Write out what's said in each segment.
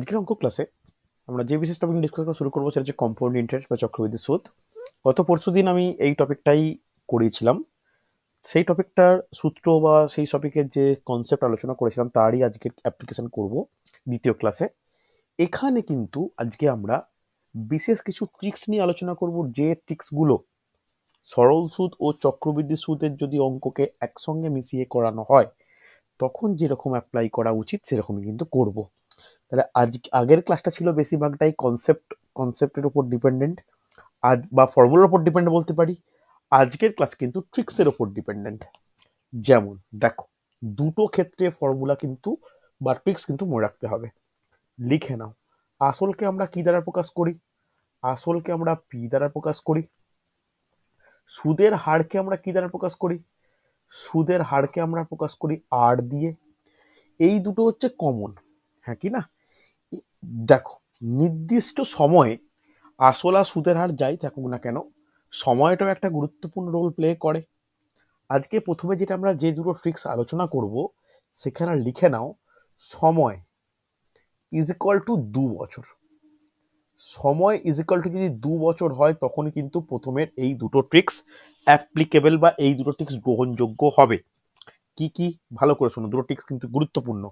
আজকের অঙ্ক ক্লাসে আমরা যে বিশেষ টপিক ডিসকাস করা শুরু করবো সেটা হচ্ছে কম্পাউন্ড ইন্টারেস্ট বা চক্রবৃদ্ধি সুদ। গত পরশুদিন আমি এই টপিকটাই করিয়েছিলাম। সেই টপিকটার সূত্র বা সেই টপিকের যে কনসেপ্ট আলোচনা করেছিলাম তারই আজকে অ্যাপ্লিকেশন করব দ্বিতীয় ক্লাসে। এখানে কিন্তু আজকে আমরা বিশেষ কিছু ট্রিক্স নিয়ে আলোচনা করব, যে ট্রিক্সগুলো সরল সুদ ও চক্রবৃদ্ধি সুদের যদি অঙ্ককে একসঙ্গে মিশিয়ে করানো হয় তখন যেরকম অ্যাপ্লাই করা উচিত সেরকমই কিন্তু করব। তাহলে আজ আগের ক্লাসটা ছিল বেশিরভাগটাই কনসেপ্টের উপর ডিপেন্ডেন্ট, আজ বা ফর্মুলার উপর ডিপেন্ডেন্ট বলতে পারি। আজকের ক্লাস কিন্তু ট্রিক্সের উপর ডিপেন্ডেন্ট। যেমন দেখো, দুটো ক্ষেত্রে ফর্মুলা কিন্তু বা ট্রিক্স কিন্তু মনে রাখতে হবে। লিখে নাও, আসলকে আমরা কি দ্বারা প্রকাশ করি? আসলকে আমরা পি দ্বারা প্রকাশ করি। সুদের হারকে আমরা কি দ্বারা প্রকাশ করি? সুদের হারকে আমরা প্রকাশ করি আর দিয়ে। এই দুটো হচ্ছে কমন, হ্যাঁ কি না? দেখো, নির্দিষ্ট সময়ে আসল আর সুদের হার যাই থাকুক না কেন, সময়টাও একটা গুরুত্বপূর্ণ রোল প্লে করে। আজকে প্রথমে যেটা আমরা যে দুটো ট্রিক্স আলোচনা করব সেখানে লিখে নাও, সময় ইজ ইকুয়াল টু 2 বছর। সময় ইজ ইকুয়াল টু যদি 2 বছর হয় তখন কিন্তু প্রথমের এই দুটো ট্রিক্স অ্যাপ্লিকেবল বা এই দুটো ট্রিক্স গ্রহণযোগ্য হবে। কি কি ভালো করে শোনো, দুটো ট্রিক্স কিন্তু গুরুত্বপূর্ণ।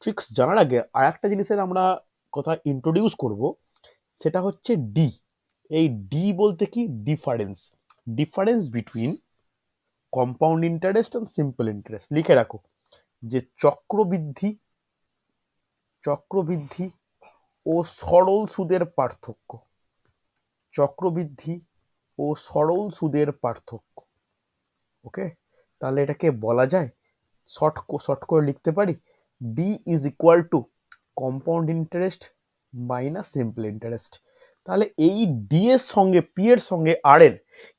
ট্রিক্স জানার আগে আর একটা জিনিসের আমরা কথা ইন্ট্রোডিউস করব, সেটা হচ্ছে ডি। এই ডি বলতে কি? Difference. Difference between compound interest and simple interest. লিখে রাখো যে চক্রবৃদ্ধি চক্রবৃদ্ধি ও সরল সুদের পার্থক্য। চক্রবৃদ্ধি ও সরল সুদের পার্থক্য। ওকে, তাহলে এটাকে বলা যায় শর্ট করে লিখতে পারি, D is equal two compound interest minus simple interest. তাহলে এই ডি এর সঙ্গে পি এর সঙ্গে আর এর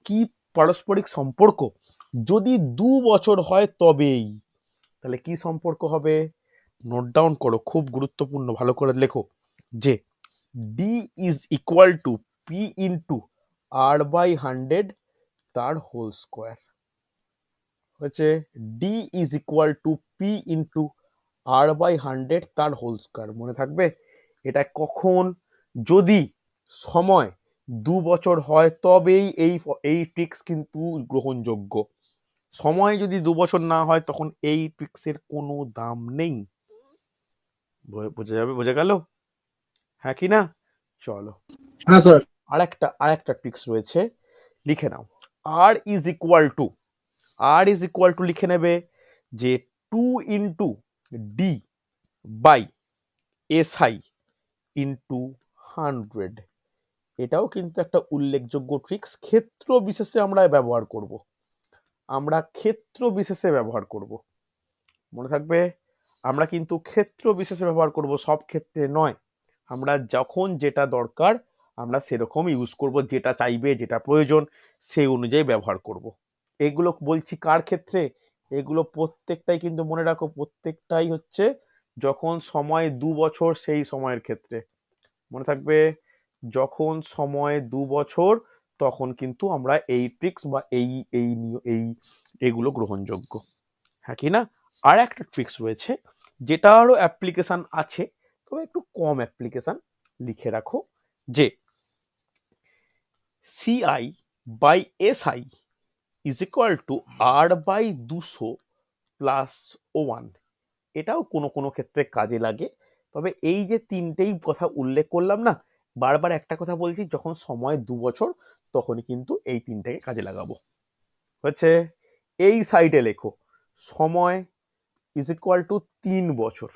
কি পারস্পরিক সম্পর্ক? যদি 2 বছর হয় তবেই। তাহলে কি সম্পর্ক হবে? নোট ডাউন করো, খুব গুরুত্বপূর্ণ, ভালো করে লেখো যে D is equal to P into R by 100 তার হোল স্কোয়ার। হচ্ছে D is equal to P into R by 100 তার হোল স্কোয়ার। মনে থাকবে এটা কখন? যদি সময় 2 বছর হয় তবেই এই ট্রিক্স কিন্তু গ্রহণযোগ্য। সময় যদি 2 বছর না হয় তখন এই ট্রিক্সের কোনো দাম নেই। বোঝা গেল, হ্যাঁ কি না? চলো, হ্যাঁ স্যার। আরেকটা ট্রিক্স রয়েছে, লিখে নাও। আর ইজ ইকুয়াল টু লিখে নেবে যে 2 into D by SI into 100। এটাও কিন্তু একটা উল্লেখযোগ্য ট্রিক্স, ক্ষেত্র বিশেষে আমরা ব্যবহার করব। মনে থাকবে, আমরা কিন্তু ক্ষেত্র বিশেষে ব্যবহার করব, সব ক্ষেত্রে নয়। আমরা যখন যেটা দরকার আমরা সেরকম ইউজ করব, যেটা চাইবে যেটা প্রয়োজন সেই অনুযায়ী ব্যবহার করব। এগুলো বলছি কার ক্ষেত্রে? এগুলো প্রত্যেকটাই কিন্তু মনে রাখো, প্রত্যেকটাই হচ্ছে যখন সময় 2 বছর সেই সময়ের ক্ষেত্রে। মনে থাকবে, যখন সময় 2 বছর তখন কিন্তু আমরা এই ট্রিক্স বা এই এই এই এগুলো গ্রহণযোগ্য, হ্যাঁ কি না? আর একটা ট্রিক্স রয়েছে যেটারও অ্যাপ্লিকেশন আছে, তবে একটু কম অ্যাপ্লিকেশন। লিখে রাখো যে CI by SI is equal to R by 200 plus 1। এটাও কোনো কোনো ক্ষেত্রে কাজে লাগে। তবে এই যে তিনটেই কথা উল্লেখ করলাম না, বারবার একটা কথা বলছি, যখন সময় 2 বছর তখনই কিন্তু এই তিনটাকে কাজে লাগাবো। হচ্ছে এই সাইডে লেখো সময় ইজ ইকুয়াল টু 3 বছর।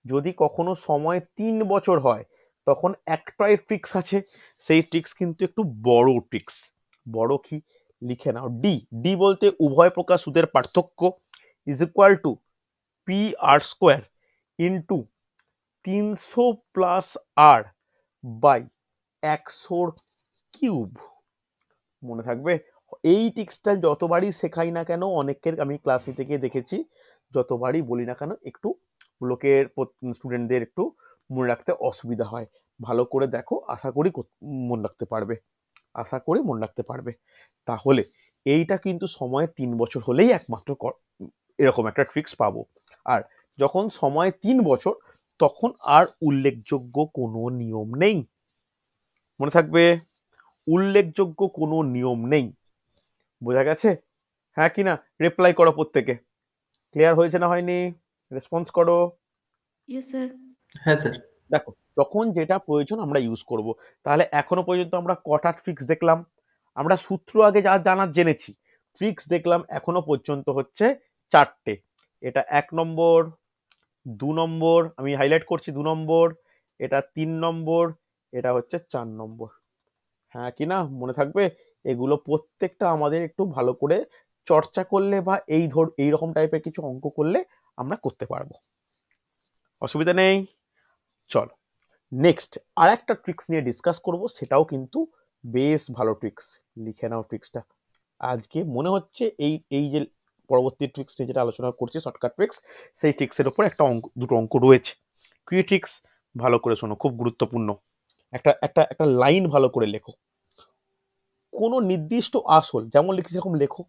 যদি কখনো সময় 3 বছর হয় তখন একটাই ট্রিক্স আছে, সেই ট্রিক্স কিন্তু একটু বড় ট্রিক্স। বড় কি? লিখে নাও, ডি। ডি বলতে উভয় প্রকার সুদের পার্থক্য is equal to P R square into 300 plus R by 100 cube. মনে থাকবে, এই ট্রিক্সটা যতবারই শেখাই না কেন, অনেকের আমি ক্লাস নিতে গিয়ে দেখেছি, যতবারই বলি না কেন একটু লোকের স্টুডেন্টদের একটু মনে রাখতে অসুবিধা হয়। ভালো করে দেখো, মনে রাখতে পারবে, আশা করি মনে রাখতে পারবে। তাহলে এইটা কিন্তু সময় 3 বছর হলেই একমাত্র এরকম একটা ট্রিক্স পাবো। আর যখন সময় 3 বছর তখন আর উল্লেখযোগ্য কোনো নিয়ম নেই। মনে থাকবে, উল্লেখযোগ্য কোনো নিয়ম নেই। বোঝা গেছে? হ্যাঁ কি না? রিপ্লাই করো প্রত্যেকে। ক্লিয়ার হয়েছে না হয়নি? রেসপন্স করো। Yes sir. হ্যাঁ স্যার। দেখো, যখন যেটা প্রয়োজন আমরা ইউজ করব। তাহলে এখনো পর্যন্ত আমরা কটা ট্রিক্স দেখলাম? আমরা সূত্র আগে যা জানার জেনেছি, ট্রিক্স দেখলাম এখনো পর্যন্ত হচ্ছে 4টে। এটা 1 নম্বর, 2 নম্বর, আমি হাইলাইট করছি 2 নম্বর, এটা 3 নম্বর, এটা হচ্ছে 4 নম্বর। হ্যাঁ কি না? মনে থাকবে? এগুলো প্রত্যেকটা আমাদের একটু ভালো করে চর্চা করলে বা এইরকম টাইপের কিছু অঙ্ক করলে আমরা করতে পারবো। অসুবিধা নেই। চলো নেক্সট আর একটা ট্রিক্স নিয়ে ডিসকাস করব, সেটাও কিন্তু বেশ ভালো ট্রিক্স। লিখে নাও ট্রিক্সটা। আজকে মনে হচ্ছে এই এই যে পরবর্তী ট্রিক্স নিয়ে যেটা আলোচনা করছি, শর্টকাট ট্রিক্স, সেই ট্রিক্সের উপর একটা অঙ্ক, দুটো অঙ্ক রয়েছে। কি ট্রিক্স? ভালো করে শোনো, খুব গুরুত্বপূর্ণ। একটা একটা একটা লাইন ভালো করে লেখো। কোনো নির্দিষ্ট আসল, যেমন লিখছি সেরকম লেখো।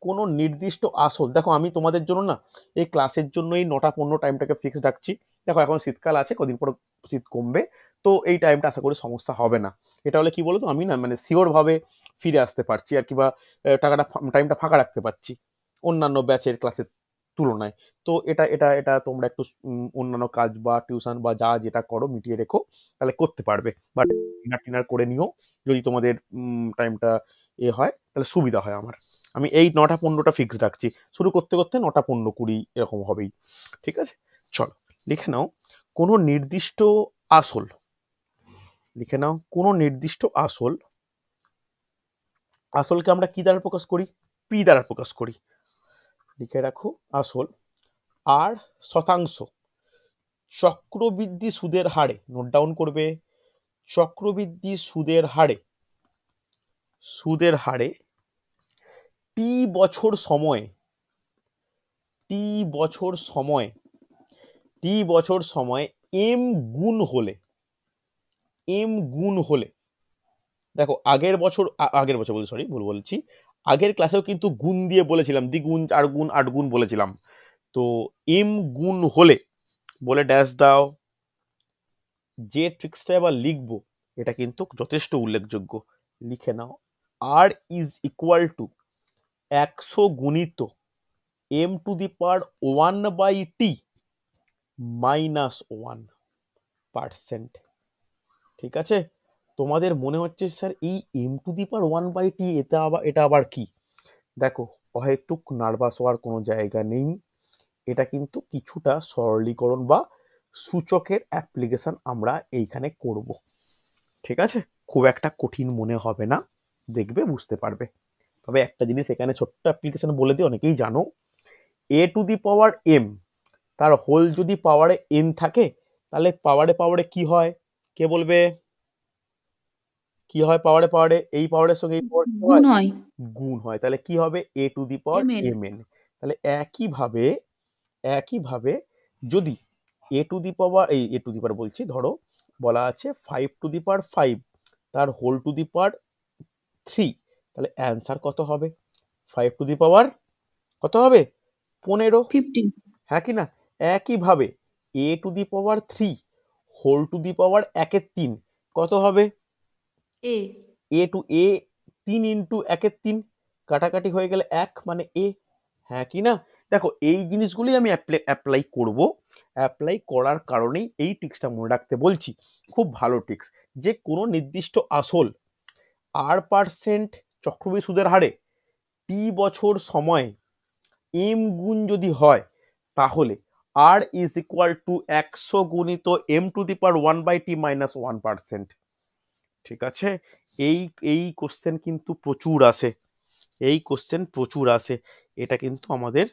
কোনো নির্দিষ্ট আসল, দেখো আমি তোমাদের জন্য না এই ক্লাসের জন্য এই 9টা 15 টাইমটাকে ফিক্সড রাখছি। দেখো এখন শীতকাল আছে, কদিন পর শীত কমবে, তো এই টাইমটা আশা করি সমস্যা হবে না। এটা হলে কি বলতো, আমি না মানে শিওর ভাবে ফিরে আসতে পারছি আর কি, বা টাইমটা ফাঁকা রাখতে পারছি অন্যান্য ব্যাচের ক্লাসের তুলনায়। তো এটা এটা এটা তোমরা একটু অন্যান্য কাজ বা টিউশন বা যা যেটা করো মিটিয়ে রেখো, তাহলে করতে পারবে। বা ডিনার টিনার করে নিও, যদি তোমাদের টাইমটা হয় তাহলে সুবিধা হয় আমার। আমি এই 9টা 15টা ফিক্স রাখছি, শুরু করতে করতে 9টা 15 20 এরকম হবেই। ঠিক আছে, চলো লিখে নাও। কোনো নির্দিষ্ট আসল, লিখে নাও কোনো নির্দিষ্ট আসল, আসলকে আমরা কি দ্বারা প্রকাশ করি? পি দ্বারা প্রকাশ করি। লিখে রাখো আসল আর শতাংশ চক্রবৃদ্ধি সুদের হারে, নোট ডাউন করবে, চক্রবৃদ্ধি সুদের হারে, সুদের হারে টি বছর সময়ে, টি বছর সময়, টি বছর সময় এম গুণ হলে, এম গুণ হলে, দেখো আগের বছর বলছি, সরি ভুল বলছি, আগের ক্লাসেও কিন্তু গুণ দিয়ে বলেছিলাম, দ্বিগুণ 4 গুণ 8 গুণ বলেছিলাম। তো এম গুণ হলে বলে ড্যাশ দাও। যে ট্রিক্সটা এবার লিখবো এটা কিন্তু যথেষ্ট উল্লেখযোগ্য। লিখে নাও, আর ইজ ইকুয়াল টু 100 গুণিত M to the power 1/t -1%। ঠিক আছে, তোমাদের মনে হচ্ছে স্যার এই M to the power 1/t এটা আবার কি? দেখো, অহেতুক নার্ভাস হওয়ার কোনো জায়গা নেই। এটা কিন্তু কিছুটা সরলীকরণ বা সূচকের অ্যাপ্লিকেশন আমরা এইখানে করব। ঠিক আছে, খুব একটা কঠিন মনে হবে না, দেখবে বুঝতে পারবে। তবে একটা জিনিস এখানে ছোট্ট অ্যাপ্লিকেশন বলে দিই, অনেকেই জানো, এ টু দি পাওয়ার এম তার হোল যদি পাওয়ারে এন থাকে, তাহলে পাওয়ারে পাওয়ারে কি হয়? কে বলবে কি হয়? পাওয়ারে পাওয়ারে এই পাওয়ারের সঙ্গে এই পাওয়ার কি গুণ হয়? হয়। গুণ হয়। তাহলে কি হবে? A to the power m n. M n. তাহলে একইভাবে যদি এ টু দি পাওয়ার, এই এ টু দি পাওয়ার বলছি, ধরো বলা আছে 5 টু দি পাওয়ার 5 তার হোল টু দি পাওয়ার 3, তাহলে অ্যান্সার কত হবে? 5 টু দি পাওয়ার কত হবে? 15। 15। হ্যাঁ কি না? একইভাবে a to the power 3 whole to the power 1/3 কত হবে? এ। এ টু এ 3 ইন্টু 1/3, কাটাকাটি হয়ে গেলে 1 মানে এ। হ্যাঁ কি না? দেখো এই জিনিসগুলি আমি অ্যাপ্লাই করব, অ্যাপ্লাই করার কারণেই এই ট্রিক্সটা মনে রাখতে বলছি। খুব ভালো ট্রিক্স। যে কোনো নির্দিষ্ট আসল r% চক্রবৃদ্ধি সুদের হারে টি বছর সময় এম গুণ যদি হয়, তাহলে r ইজ ইকুয়াল টু 100 গুণিত M to the power 1/t -1%। ঠিক আছে, এই এই কোশ্চেন কিন্তু প্রচুর আসে, এই কোশ্চেন প্রচুর আসে। এটা কিন্তু আমাদের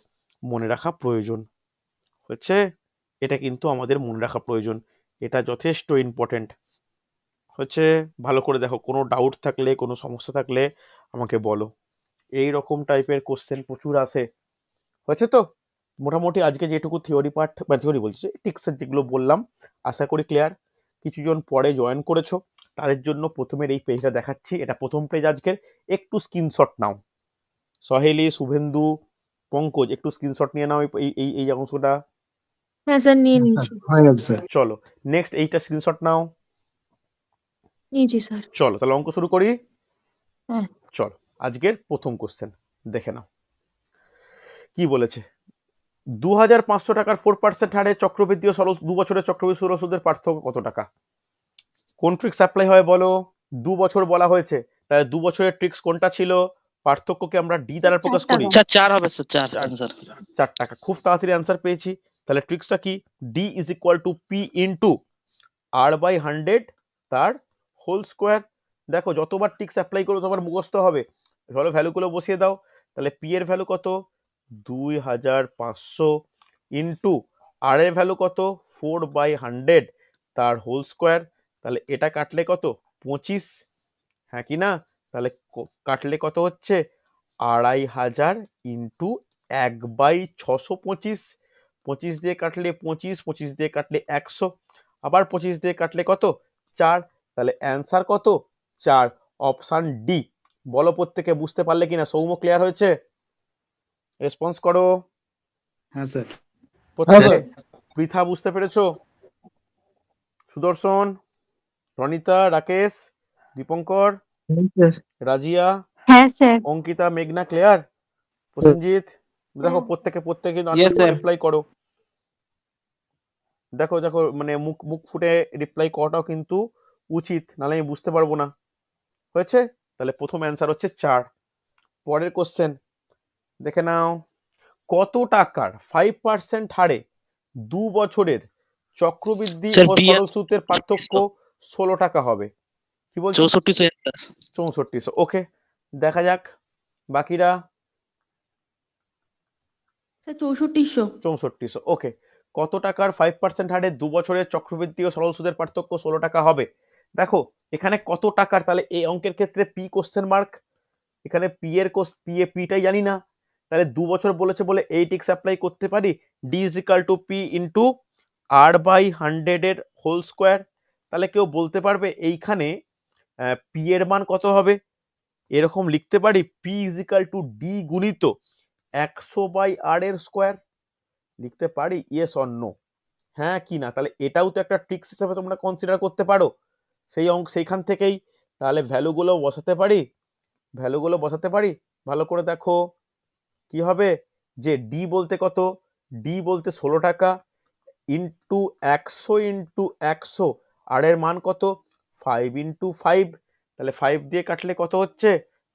মনে রাখা প্রয়োজন হচ্ছে, এটা কিন্তু আমাদের মনে রাখা প্রয়োজন, এটা যথেষ্ট ইম্পর্টেন্ট হচ্ছে। ভালো করে দেখো, কোনো ডাউট থাকলে, কোনো সমস্যা থাকলে আমাকে বলো। এই রকম টাইপের কোশ্চেন প্রচুর আসে। হয়েছে তো? মোটামুটি আজকে যেটুকু থিওরি পার্ট বা থিওরি বলছি, টিক্সের যেগুলো বললাম আশা করি ক্লিয়ার। কিছুজন পরে জয়েন করেছো, তাদের জন্য প্রথমের এই পেজটা দেখাচ্ছি, এটা প্রথম পেজ আজকের। একটু স্ক্রিনশট নাও, সহেলি, শুভেন্দু, পঙ্কজ একটু স্ক্রিনশট নিয়ে নাও এই এই এই অংশটা। হ্যাঁ স্যার নিয়ে নিয়েছি। হয়ে গেছে স্যার। চলো নেক্সট এইটা স্ক্রিনশট নাও। নিয়েছি স্যার। চলো তাহলে অঙ্ক শুরু করি। হ্যাঁ চলো আজকের প্রথম কোশ্চেন দেখে নাও কি বলেছে। 2,500 টাকার 4% হারে চক্রবৃদ্ধি ও সরল 2 বছরের চক্রবৃদ্ধি সরল সুদের পার্থক্য কত টাকা? কোন ট্রিক্স অ্যাপ্লাই হয় বলো? 2 বছর বলা হয়েছে, তাহলে 2 বছরের ট্রিক্স কোনটা ছিল? পার্থক্যকে আমরা ডি দ্বারা প্রকাশ করি। স্যার 4 হবে স্যার 4 চার। অ্যান্সার। 4 টাকা। খুব তাড়াতাড়ি অ্যান্সার পেয়েছি। তাহলে ট্রিক্সটা কি? D is equal to P into R by 100 তার হোল স্কোয়ার। দেখো যতবার ট্রিক্স অ্যাপ্লাই করো ততবার মুখস্থ হবে। ধরো ভ্যালুগুলো বসিয়ে দাও। তাহলে পি এর ভ্যালু কত? 2,500 ইন্টু আর এর ভ্যালু কত? 4/100 তার হোল স্কোয়ার। তাহলে এটা কাটলে কত? 25। হ্যাঁ কি না? তাহলে কাটলে কত হচ্ছে? 2,500 ইন্টু 1/625। 25 দিয়ে কাটলে 25, 25 দিয়ে কাটলে 100, আবার 25 দিয়ে কাটলে কত? 4। তাহলে অ্যান্সার কত? 4। Option D. বলো প্রত্যেকে বুঝতে পারলে কিনা? সৌম্য ক্লিয়ার হয়েছে? রেসপন্স করো হ্যাঁ স্যার। প্রত্যেকে। পৃথা বুঝতে পেরেছো? সুদর্শন, রনিতা, রাকেশ, দীপঙ্কর, রাজিয়া, হ্যাঁ স্যার। অঙ্কিতা, মেঘনা ক্লিয়ার? প্রসেনজিৎ দেখো প্রত্যেকে Yes, sir. রিপ্লাই করো। দেখো দেখো মানে মুখ মুখ ফুটে রিপ্লাই করাটাও কিন্তু উচিত, নাহলে আমি বুঝতে পারবো না। হয়েছে? তাহলে প্রথম অ্যান্সার হচ্ছে 4। পরের কোশ্চেন দেখে নাও। কত টাকার 5% হারে 2 বছরের চক্রবৃদ্ধি স্যার ও বি সরল সুদের পার্থক্য 16 টাকা হবে? কি বলছো? 6400 অ্যান্সার। 6400। ওকে, দেখা যাক বাকিরা। স্যার 6400। 6400। ওকে, কত টাকার 5% হারে 2 বছরের চক্রবৃদ্ধি ও সরল সুদের পার্থক্য 16 টাকা হবে? দেখো এখানে কত টাকার, তাহলে এই অঙ্কের ক্ষেত্রে পি কোশ্চেন মার্ক। এখানে পি এর পিটাই জানি না, তাহলে 2 বছর বলেছে বলে এই ট্রিক্স অ্যাপ্লাই করতে পারি। D is equal to P into R by 100 এর হোল স্কোয়ার। তাহলে কেউ বলতে পারবে এইখানে পি এর মান কত হবে? এরকম লিখতে পারি, P is equal to D গুণিত 100/r এর স্কোয়ার। লিখতে পারি? Yes or no? হ্যাঁ কি না? তাহলে এটাও তো একটা ট্রিক্স হিসেবে তোমরা কনসিডার করতে পারো সেই সেইখান থেকেই। তাহলে ভ্যালুগুলো বসাতে পারি, ভ্যালুগুলো বসাতে পারি। ভালো করে দেখো কি হবে, যে ডি বলতে কত? ডি বলতে 16 টাকা ইন্টু 100 ইন্টু 100, আর এর মান কত? 5 ইন্টু 5। তাহলে 5 দিয়ে কাটলে কত হচ্ছে?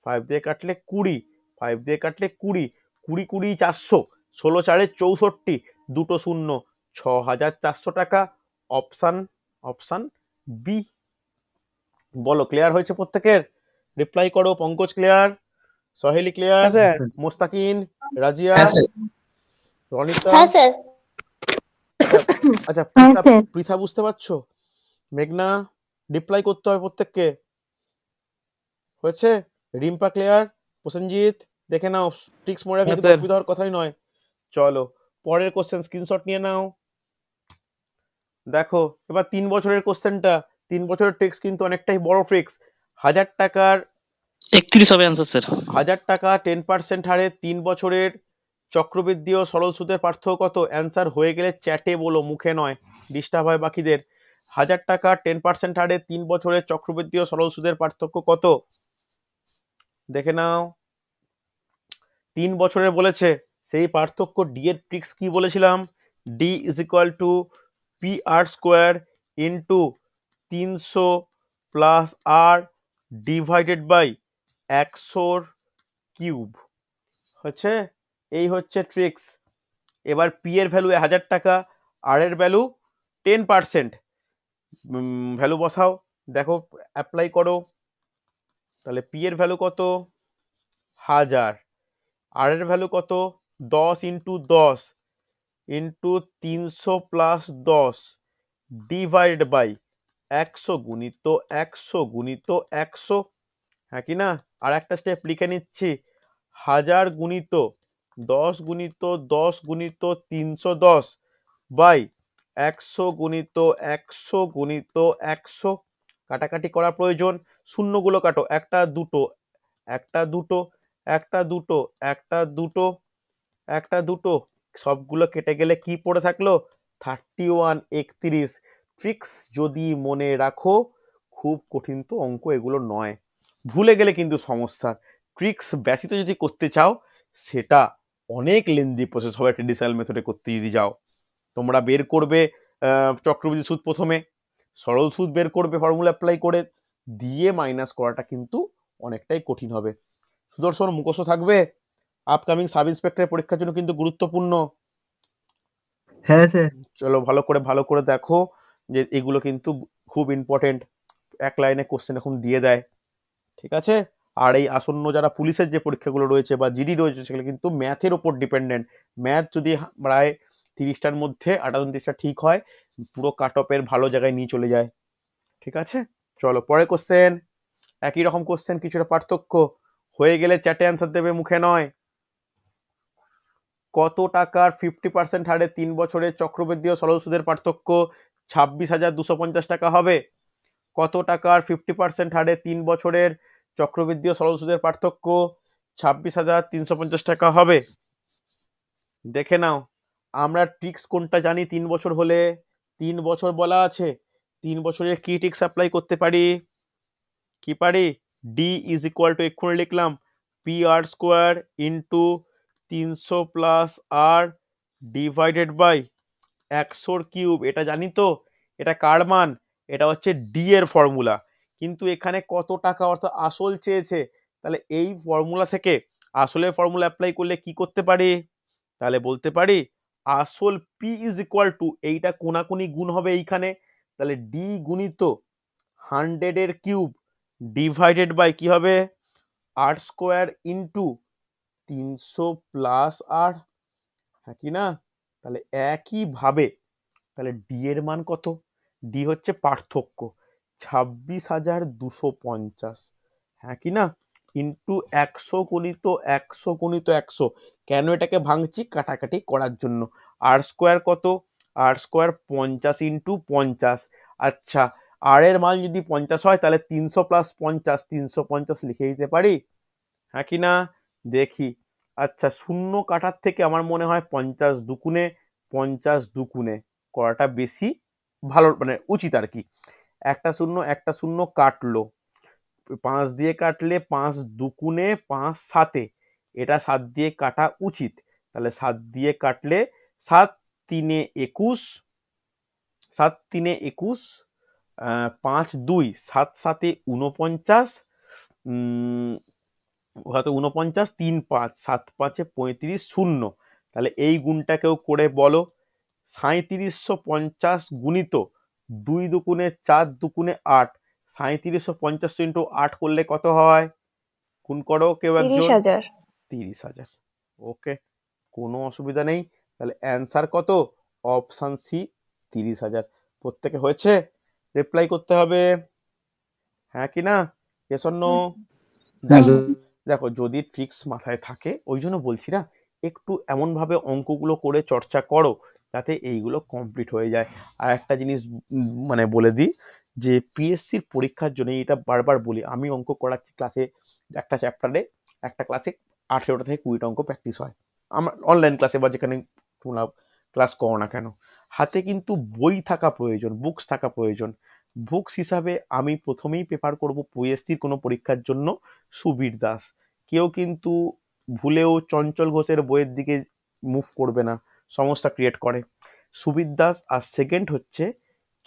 5 দিয়ে কাটলে 20, 5 দিয়ে কাটলে 20, 20 20 400, 16 4 64, দুটো শূন্য, 6,400 টাকা। Option option B. বলো ক্লিয়ার হয়েছে প্রত্যেকের? রিপ্লাই করো। পঙ্কজ ক্লিয়ার? সহেলি ক্লিয়ার? মোস্তাকিন, রাজিয়া, রনিতা? আচ্ছা হ্যাঁ স্যার। পৃথা বুঝতে পারছো? মেঘনা? রিপ্লাই করতে হবে প্রত্যেককে। হয়েছে? রিম্পা ক্লিয়ার? প্রসেনজিৎ দেখে নাও, ট্রিক্স মনে রাখলে কিন্তু অসুবিধা হওয়ার কথাই নয়। চলো পরের কোশ্চেন স্ক্রিনশট নিয়ে নাও। দেখো এবার 3 বছরের কোশ্চেনটা। 3 বছরের ট্রিক্স কিন্তু অনেকটাই বড় ট্রিক্স। 1000 টাকার 31 হবে অ্যান্সার স্যার। 1000 টাকা 10% হারে 3 বছরের চক্রবৃদ্ধি ও সরল সুদের পার্থক্য কত? অ্যান্সার হয়ে গেলে চ্যাটে বলো, মুখে নয়, ডিস্টার্ব হয় বাকিদের। 1000 টাকা 10% হারে 3 বছরের চক্রবৃদ্ধি ও সরল সুদের পার্থক্য কত? দেখে নাও। 3 বছরের বলেছে, সেই পার্থক্য ডি এর ট্রিক্স কি বলেছিলাম? D is equal to P R square into 300 plus R divided by 100 cube. হচ্ছে? এই হচ্ছে ট্রিক্স। এবার পি এর ভ্যালু 1000 টাকা, আর এর ভ্যালু 10%। ভ্যালু বসাও, দেখো অ্যাপ্লাই করো। তাহলে পি এর ভ্যালু কত? 1000। আর এর ভ্যালু কত? 10 into 10 into 300 plus 10 divide by 100 গুণিত 100 গুণিত 100। হ্যাঁ কি না? আর একটা স্টেপ লিখে নিচ্ছি, 1000 গুণিত 10 গুণিত 10 গুণিত 310 বাই 100 গুণিত 100 গুণিত 100। কাটাকাটি করা প্রয়োজন, শূন্যগুলো কাটো, একটা দুটো, একটা দুটো, একটা দুটো, একটা দুটো, একটা দুটো, সবগুলো কেটে গেলে কি পড়ে থাকলো? 31, 31। ট্রিক্স যদি মনে রাখো, খুব কঠিন তো অঙ্ক এগুলো নয়, ভুলে গেলে কিন্তু সমস্যা। ট্রিক্স ব্যতীত যদি করতে চাও সেটা অনেক লেন্দি প্রসেস হবে ট্রেডিশনাল মেথডে করতে যদি যাও। তোমরা বের করবে চক্রবৃদ্ধি সুদ, প্রথমে সরল সুদ বের করবে ফর্মুলা অ্যাপ্লাই করে, দিয়ে মাইনাস করাটা কিন্তু অনেকটাই কঠিন হবে। সুদর্শন মুখস্থ থাকবে, আপকামিং সাব ইন্সপেক্টরের পরীক্ষার জন্য কিন্তু গুরুত্বপূর্ণ। হ্যাঁ স্যার। চলো ভালো করে দেখো যে এগুলো কিন্তু খুব ইম্পর্টেন্ট, এক লাইনে কোশ্চেন এখন দিয়ে দেয়, ঠিক আছে? আর এই আসন্ন যারা পুলিশের যে পরীক্ষাগুলো রয়েছে বা জিডি রয়েছে সেগুলো কিন্তু ম্যাথের ওপর ডিপেন্ডেন্ট। ম্যাথ যদি প্রায় 30টার মধ্যে 28-29টা ঠিক হয়, পুরো কাট অফের ভালো জায়গায় নিয়ে চলে যায়, ঠিক আছে? চলো পরে কোশ্চেন, একই রকম কোশ্চেন, কিছুটা পার্থক্য। হয়ে গেলে চ্যাটে অ্যান্সার দেবে, মুখে নয়। কত টাকার 50% হারে 3 বছরের চক্রবৃদ্ধি ও সরল সুদের পার্থক্য 26,250 টাকা হবে? কত টাকার 50% হারে 3 বছরের চক্রবৃদ্ধি ও সরল সুদের পার্থক্য 26,350 টাকা হবে? দেখে নাও। আমরা ট্রিক্স কোনটা জানি 3 বছর হলে? 3 বছর বলা আছে, 3 বছরের কি ট্রিক্স অ্যাপ্লাই করতে পারি? কি পারি? ডি ইজ ইকুয়াল টু, এক্ষুনি লিখলাম, P R square into 300 plus R divided by 100 cube. এটা জানি তো, এটা কার মান? এটা হচ্ছে ডি এর ফর্মুলা। কিন্তু এখানে কত টাকা অর্থাৎ আসল চেয়েছে, তাহলে এই ফর্মুলা থেকে আসলের ফর্মুলা অ্যাপ্লাই করলে কি করতে পারি? তাহলে বলতে পারি আসল পি ইজ ইকুয়াল টু, এইটা কোনাকুনি গুণ হবে এইখানে, তাহলে ডি গুণিত 100 এর কিউব ডিভাইডেড বাই কি হবে? আর স্কোয়ার ইন্টু 300 প্লাস আর, হ্যাঁ কি না? তাহলে একইভাবে তাহলে ডি এর মান কত? ডি হচ্ছে পার্থক্য 26,250, হ্যাঁ কি না? ইন্টু 100 গুণিত 100 গুণিত 100। কেন এটাকে ভাঙছি? কাটাকাটি করার জন্য। আর স্কোয়ার কত? আর স্কোয়ার 50 ইন্টু 50। আচ্ছা, আর এর মান যদি 50 হয় তাহলে 300 প্লাস 50, 350 লিখে দিতে পারি, হ্যাঁ কি না? দেখি। আচ্ছা, শূন্য কাটার থেকে আমার মনে হয় 50 দুগুণে 50 দুগুণে করাটা বেশি ভালো, মানে উচিত আর কি। একটা শূন্য কাটলো, 5 দিয়ে কাটলে 5 দুগুণে 5 সাতে, এটা 7 দিয়ে কাটা উচিত, তাহলে 7 দিয়ে কাটলে 7 3 21, 7 3 21, 5 2 7 7 49, হয়তো 49, 3 5 7 5 35 শূন্য। তাহলে এই গুণটাকেও করে বলো, 3750 গুণিত 2 দুগুণে 4 দুগুণে 8, 3750 ইন্টু 8 করলে কত হয়? গুণ করো কেউ একজন। 30,000। 30,000। ওকে, কোনো অসুবিধা নেই। তাহলে অ্যান্সার কত? Option C, 30,000। প্রত্যেকে হয়েছে? রিপ্লাই করতে হবে, হ্যাঁ কি না? Yes or no? হ্যাঁ স্যার। দেখো, যদি ট্রিক্স মাথায় থাকে, ওই জন্য বলছি না, একটু এমনভাবে অঙ্কগুলো করে চর্চা করো যাতে এইগুলো কমপ্লিট হয়ে যায়। আর একটা জিনিস মানে বলে দিই, যে পিএসসির পরীক্ষার জন্য, এটা বারবার বলি, আমি অঙ্ক করাচ্ছি ক্লাসে, একটা চ্যাপ্টারে একটা ক্লাসে 18টা থেকে 20টা অঙ্ক প্র্যাকটিস হয় আমার অনলাইন ক্লাসে বা যেখানে তোমরা ক্লাস করো না কেন। হাতে কিন্তু বই থাকা প্রয়োজন, বুকস থাকা প্রয়োজন। বুকস হিসাবে আমি প্রথমেই প্রেফার করব পিএসসির কোনো পরীক্ষার জন্য সুবীর দাস। কেউ কিন্তু ভুলেও চঞ্চল ঘোষের বইয়ের দিকে মুভ করবে না, সমস্যা ক্রিয়েট করে। সুবীর দাস। আর সেকেন্ড হচ্ছে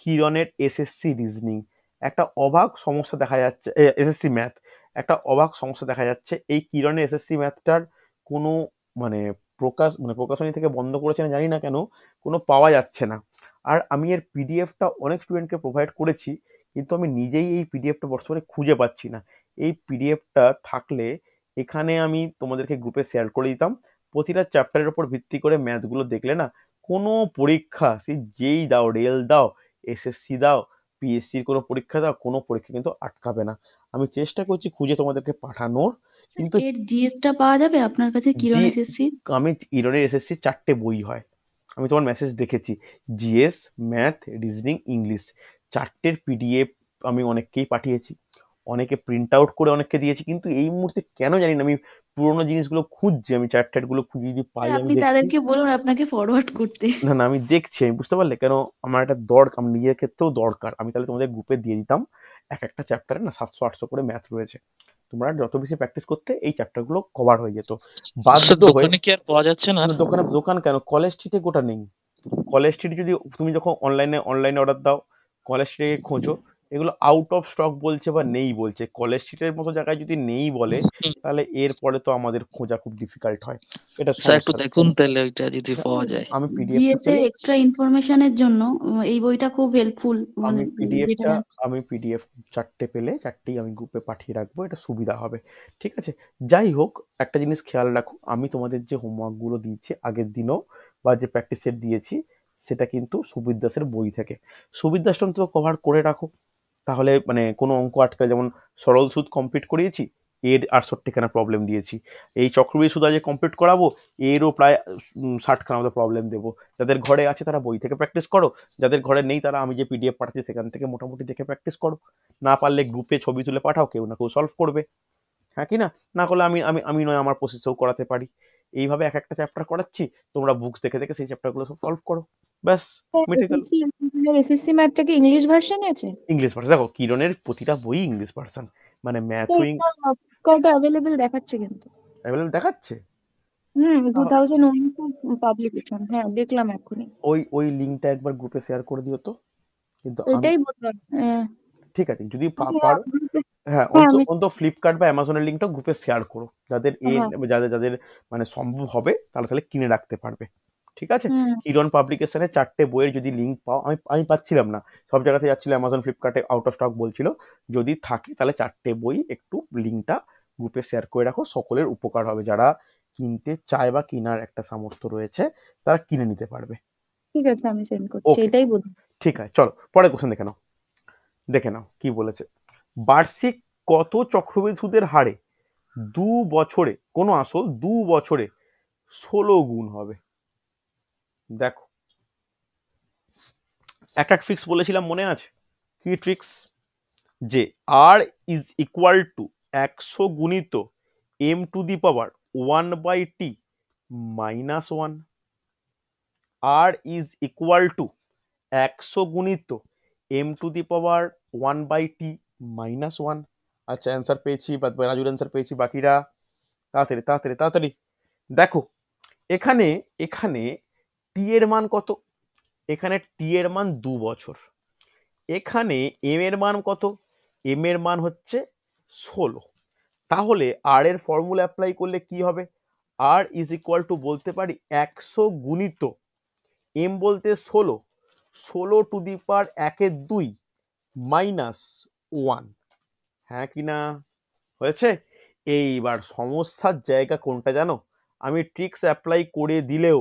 কিরণের এসএসসি রিজনিং। একটা অবাক সমস্যা দেখা যাচ্ছে, এসএসসি ম্যাথ, একটা অবাক সমস্যা দেখা যাচ্ছে। এই কিরণের এসএসসি ম্যাথটার কোনো মানে প্রকাশনী থেকে বন্ধ করেছে না জানি না কেন, কোনো পাওয়া যাচ্ছে না। আর আমি এর পিডিএফটা অনেক স্টুডেন্টকে প্রোভাইড করেছি, কিন্তু আমি নিজেই এই পিডিএফটা বর্তমানে খুঁজে পাচ্ছি না। এই পিডিএফটা থাকলে এখানে আমি তোমাদেরকে গ্রুপে শেয়ার করে দিতাম। প্রতিটা চ্যাপ্টারের উপর ভিত্তি করে ম্যাথগুলো দেখলে না, কোনো পরীক্ষা সে যেই দাও, রেল দাও, এসএসসি দাও, পিএসসির কোনো পরীক্ষা দাও, কোনো পরীক্ষা কিন্তু আটকাবে না। আমি চেষ্টা করছি খুঁজে তোমাদেরকে পাঠানোর, কিন্তু এর জিএসটা পাওয়া যাবে আপনার কাছে, কিরণ জি, এসএসসি? আমি ইরনের এসএসসি 4টে বই হয়, আমি তোমার মেসেজ দেখেছি, জিএস, ম্যাথ, রিজনিং, ইংলিশ, 4টের পিডিএফ আমি অনেককেই পাঠিয়েছি, অনেকে প্রিন্ট আউট করে অনেককে দিয়েছি, কিন্তু এই মুহূর্তে কেন জানি না আমি পুরোনো জিনিসগুলো খুঁজছি, আমি চ্যাট গুলো খুঁজে যদি পাই আমি আপনি দেখছি। তাদেরকে বলুন আপনাকে ফরওয়ার্ড করতে। না না, আমি দেখছি, আমি বুঝতে পারলে কেন আমার একটা দরকার, আমার নিজের ক্ষেত্রেও দরকার। আমি তাহলে তোমাদের গ্রুপে দিয়ে দিতাম, এক একটা চ্যাপ্টারে না 700-800 করে ম্যাথ রয়েছে, তোমরা যত বেশি প্র্যাকটিস করতে এই চ্যাপ্টার গুলো কভার হয়ে যেত। স্যার বাধ্য হয়ে দোকানে কি আর পাওয়া যাচ্ছে না আর? দোকানে, দোকান কেন, কলেজ স্ট্রিটে গোটা নেই। কলেজ স্ট্রিট যদি তুমি যখন অনলাইনে অর্ডার দাও, কলেজ স্ট্রিটে খোঁজো, এগুলো আউট অফ স্টক বলছে বা নেই বলছে। কলেজ স্ট্রিটের মতো জায়গায় যদি নেই বলে, হুম, তাহলে এরপরে তো আমাদের খোঁজা খুব ডিফিকাল্ট হয়, এটা স্যার একটু সমস্যা। দেখুন তাহলে ওইটা যদি হ্যাঁ, পাওয়া যায়। আমি পিডিএফটা জিএস এর পেলে, এক্সট্রা ইনফরমেশনের জন্য এই বইটা খুব হেল্পফুল, মানে আমি যেটা পিডিএফটা আমি পিডিএফ 4টে পেলে 4টেই আমি গ্রুপে পাঠিয়ে রাখবো, এটা সুবিধা হবে। ঠিক আছে, যাই হোক, একটা জিনিস খেয়াল রাখো, আমি তোমাদের যে হোমওয়ার্কগুলো দিয়েছি আগের দিনও, বা যে প্র্যাকটিস সেট দিয়েছি, সেটা কিন্তু সুবির দাসের বই থেকে। সুবির দাসটা অন্তত কভার করে রাখো, তাহলে মানে কোনো অঙ্ক আটকে, যেমন সরল সুদ কমপ্লিট করিয়েছি, এর 68খানা প্রবলেম দিয়েছি। এই চক্রবৃদ্ধি সুদ আজকে কমপ্লিট করাবো, এরও প্রায় 60খানা মতো প্রবলেম দেবো। যাদের ঘরে আছে তারা বই থেকে প্র্যাকটিস করো, যাদের ঘরে নেই তারা আমি যে পিডিএফ পাঠাচ্ছি সেখান থেকে মোটামুটি দেখে প্র্যাকটিস করো। না পারলে গ্রুপে ছবি তুলে পাঠাও, কেউ না কেউ সলভ করবে। হ্যাঁ কি না, না করলে আমি আমি আমি নয় আমার প্রসেসেও করাতে পারি। এইভাবে এক একটা চ্যাপ্টার করাচ্ছি, তোমরা বুকস দেখে দেখে সেই চ্যাপ্টারগুলো সব সলভ করো, ব্যাস মিটে গেল। এসএসসি ম্যাথটা কি ইংলিশ ভার্সন আছে? ইংলিশ ভার্সন দেখো, কিরণের প্রতিটা বই ইংলিশ ভার্সন, মানে ম্যাথ উইং ফ্লিপকার্টে অ্যাভেলেবেল দেখাচ্ছে কিন্তু। অ্যাভেলেবল দেখাচ্ছে। 2019 পাবলিকেশন, হ্যাঁ দেখলাম এখনই। ওই ওই লিঙ্কটা একবার গ্রুপে শেয়ার করে দিও তো, কিন্তু আমি, ওইটাই বললাম। ঠিক আছে যদি হ্যাঁ পারো, হ্যাঁ হ্যাঁ, অন্ত আমি অন্ত ফ্লিপকার্ট বা অ্যামাজনের লিঙ্কটা গ্রুপে শেয়ার করো, যাদের হ্যাঁ যাদের যাদের মানে সম্ভব হবে তাহলে তাহলে কিনে রাখতে পারবে। ঠিক আছে, হুম কিরণ পাবলিকেশনে 4টে বইয়ের যদি লিঙ্ক পাও, আমি আমি পাচ্ছিলাম না, সব জায়গাতে যাচ্ছিল, অ্যামাজন ফ্লিপকার্টে আউট অফ স্টক বলছিল, যদি থাকে তাহলে 4টে বই একটু লিঙ্কটা গ্রুপে শেয়ার করে রাখো, সকলের উপকার হবে। যারা কিনতে চায় বা কেনার একটা সামর্থ্য রয়েছে তারা কিনে নিতে পারবে। ঠিক আছে, আমি সেন্ড করছি, ওকে, এটাই বললাম। ঠিক আছে, চলো পরে কোশ্চেন দেখে নাও। দেখে নাও কি বলেছে, বার্ষিক কত চক্রবৃদ্ধি সুদের হারে 2 বছরে কোনো আসল 2 বছরে 16 গুণ হবে? দেখো, একটা ট্রিক্স বলেছিলাম মনে আছে, কি ট্রিক্স, যে আর ইজ ইকুয়াল টু 100 গুণিত M to the power 1/t -1। R is equal to 100 গুণিত M to the power 1/t -1। আচ্ছা, অ্যান্সার পেয়েছি, রাজুর অ্যান্সার পেয়েছি, বাকিরা তাড়াতাড়ি তাড়াতাড়ি তাড়াতাড়ি দেখো। এখানে এখানে টি এর মান কত, এখানে টি এর মান 2 বছর, এখানে এম এর মান কত, এম এর মান হচ্ছে 16। তাহলে আর এর ফর্মুলা অ্যাপ্লাই করলে কি হবে, আর ইজ ইকুয়াল টু বলতে পারি 100 গুণিত এম বলতে 16, 16 টু দি পাওয়ার 1/2 -1। হ্যাঁ কি না, হয়েছে? এইবার সমস্যার জায়গা কোনটা জানো, আমি ট্রিক্স অ্যাপ্লাই করে দিলেও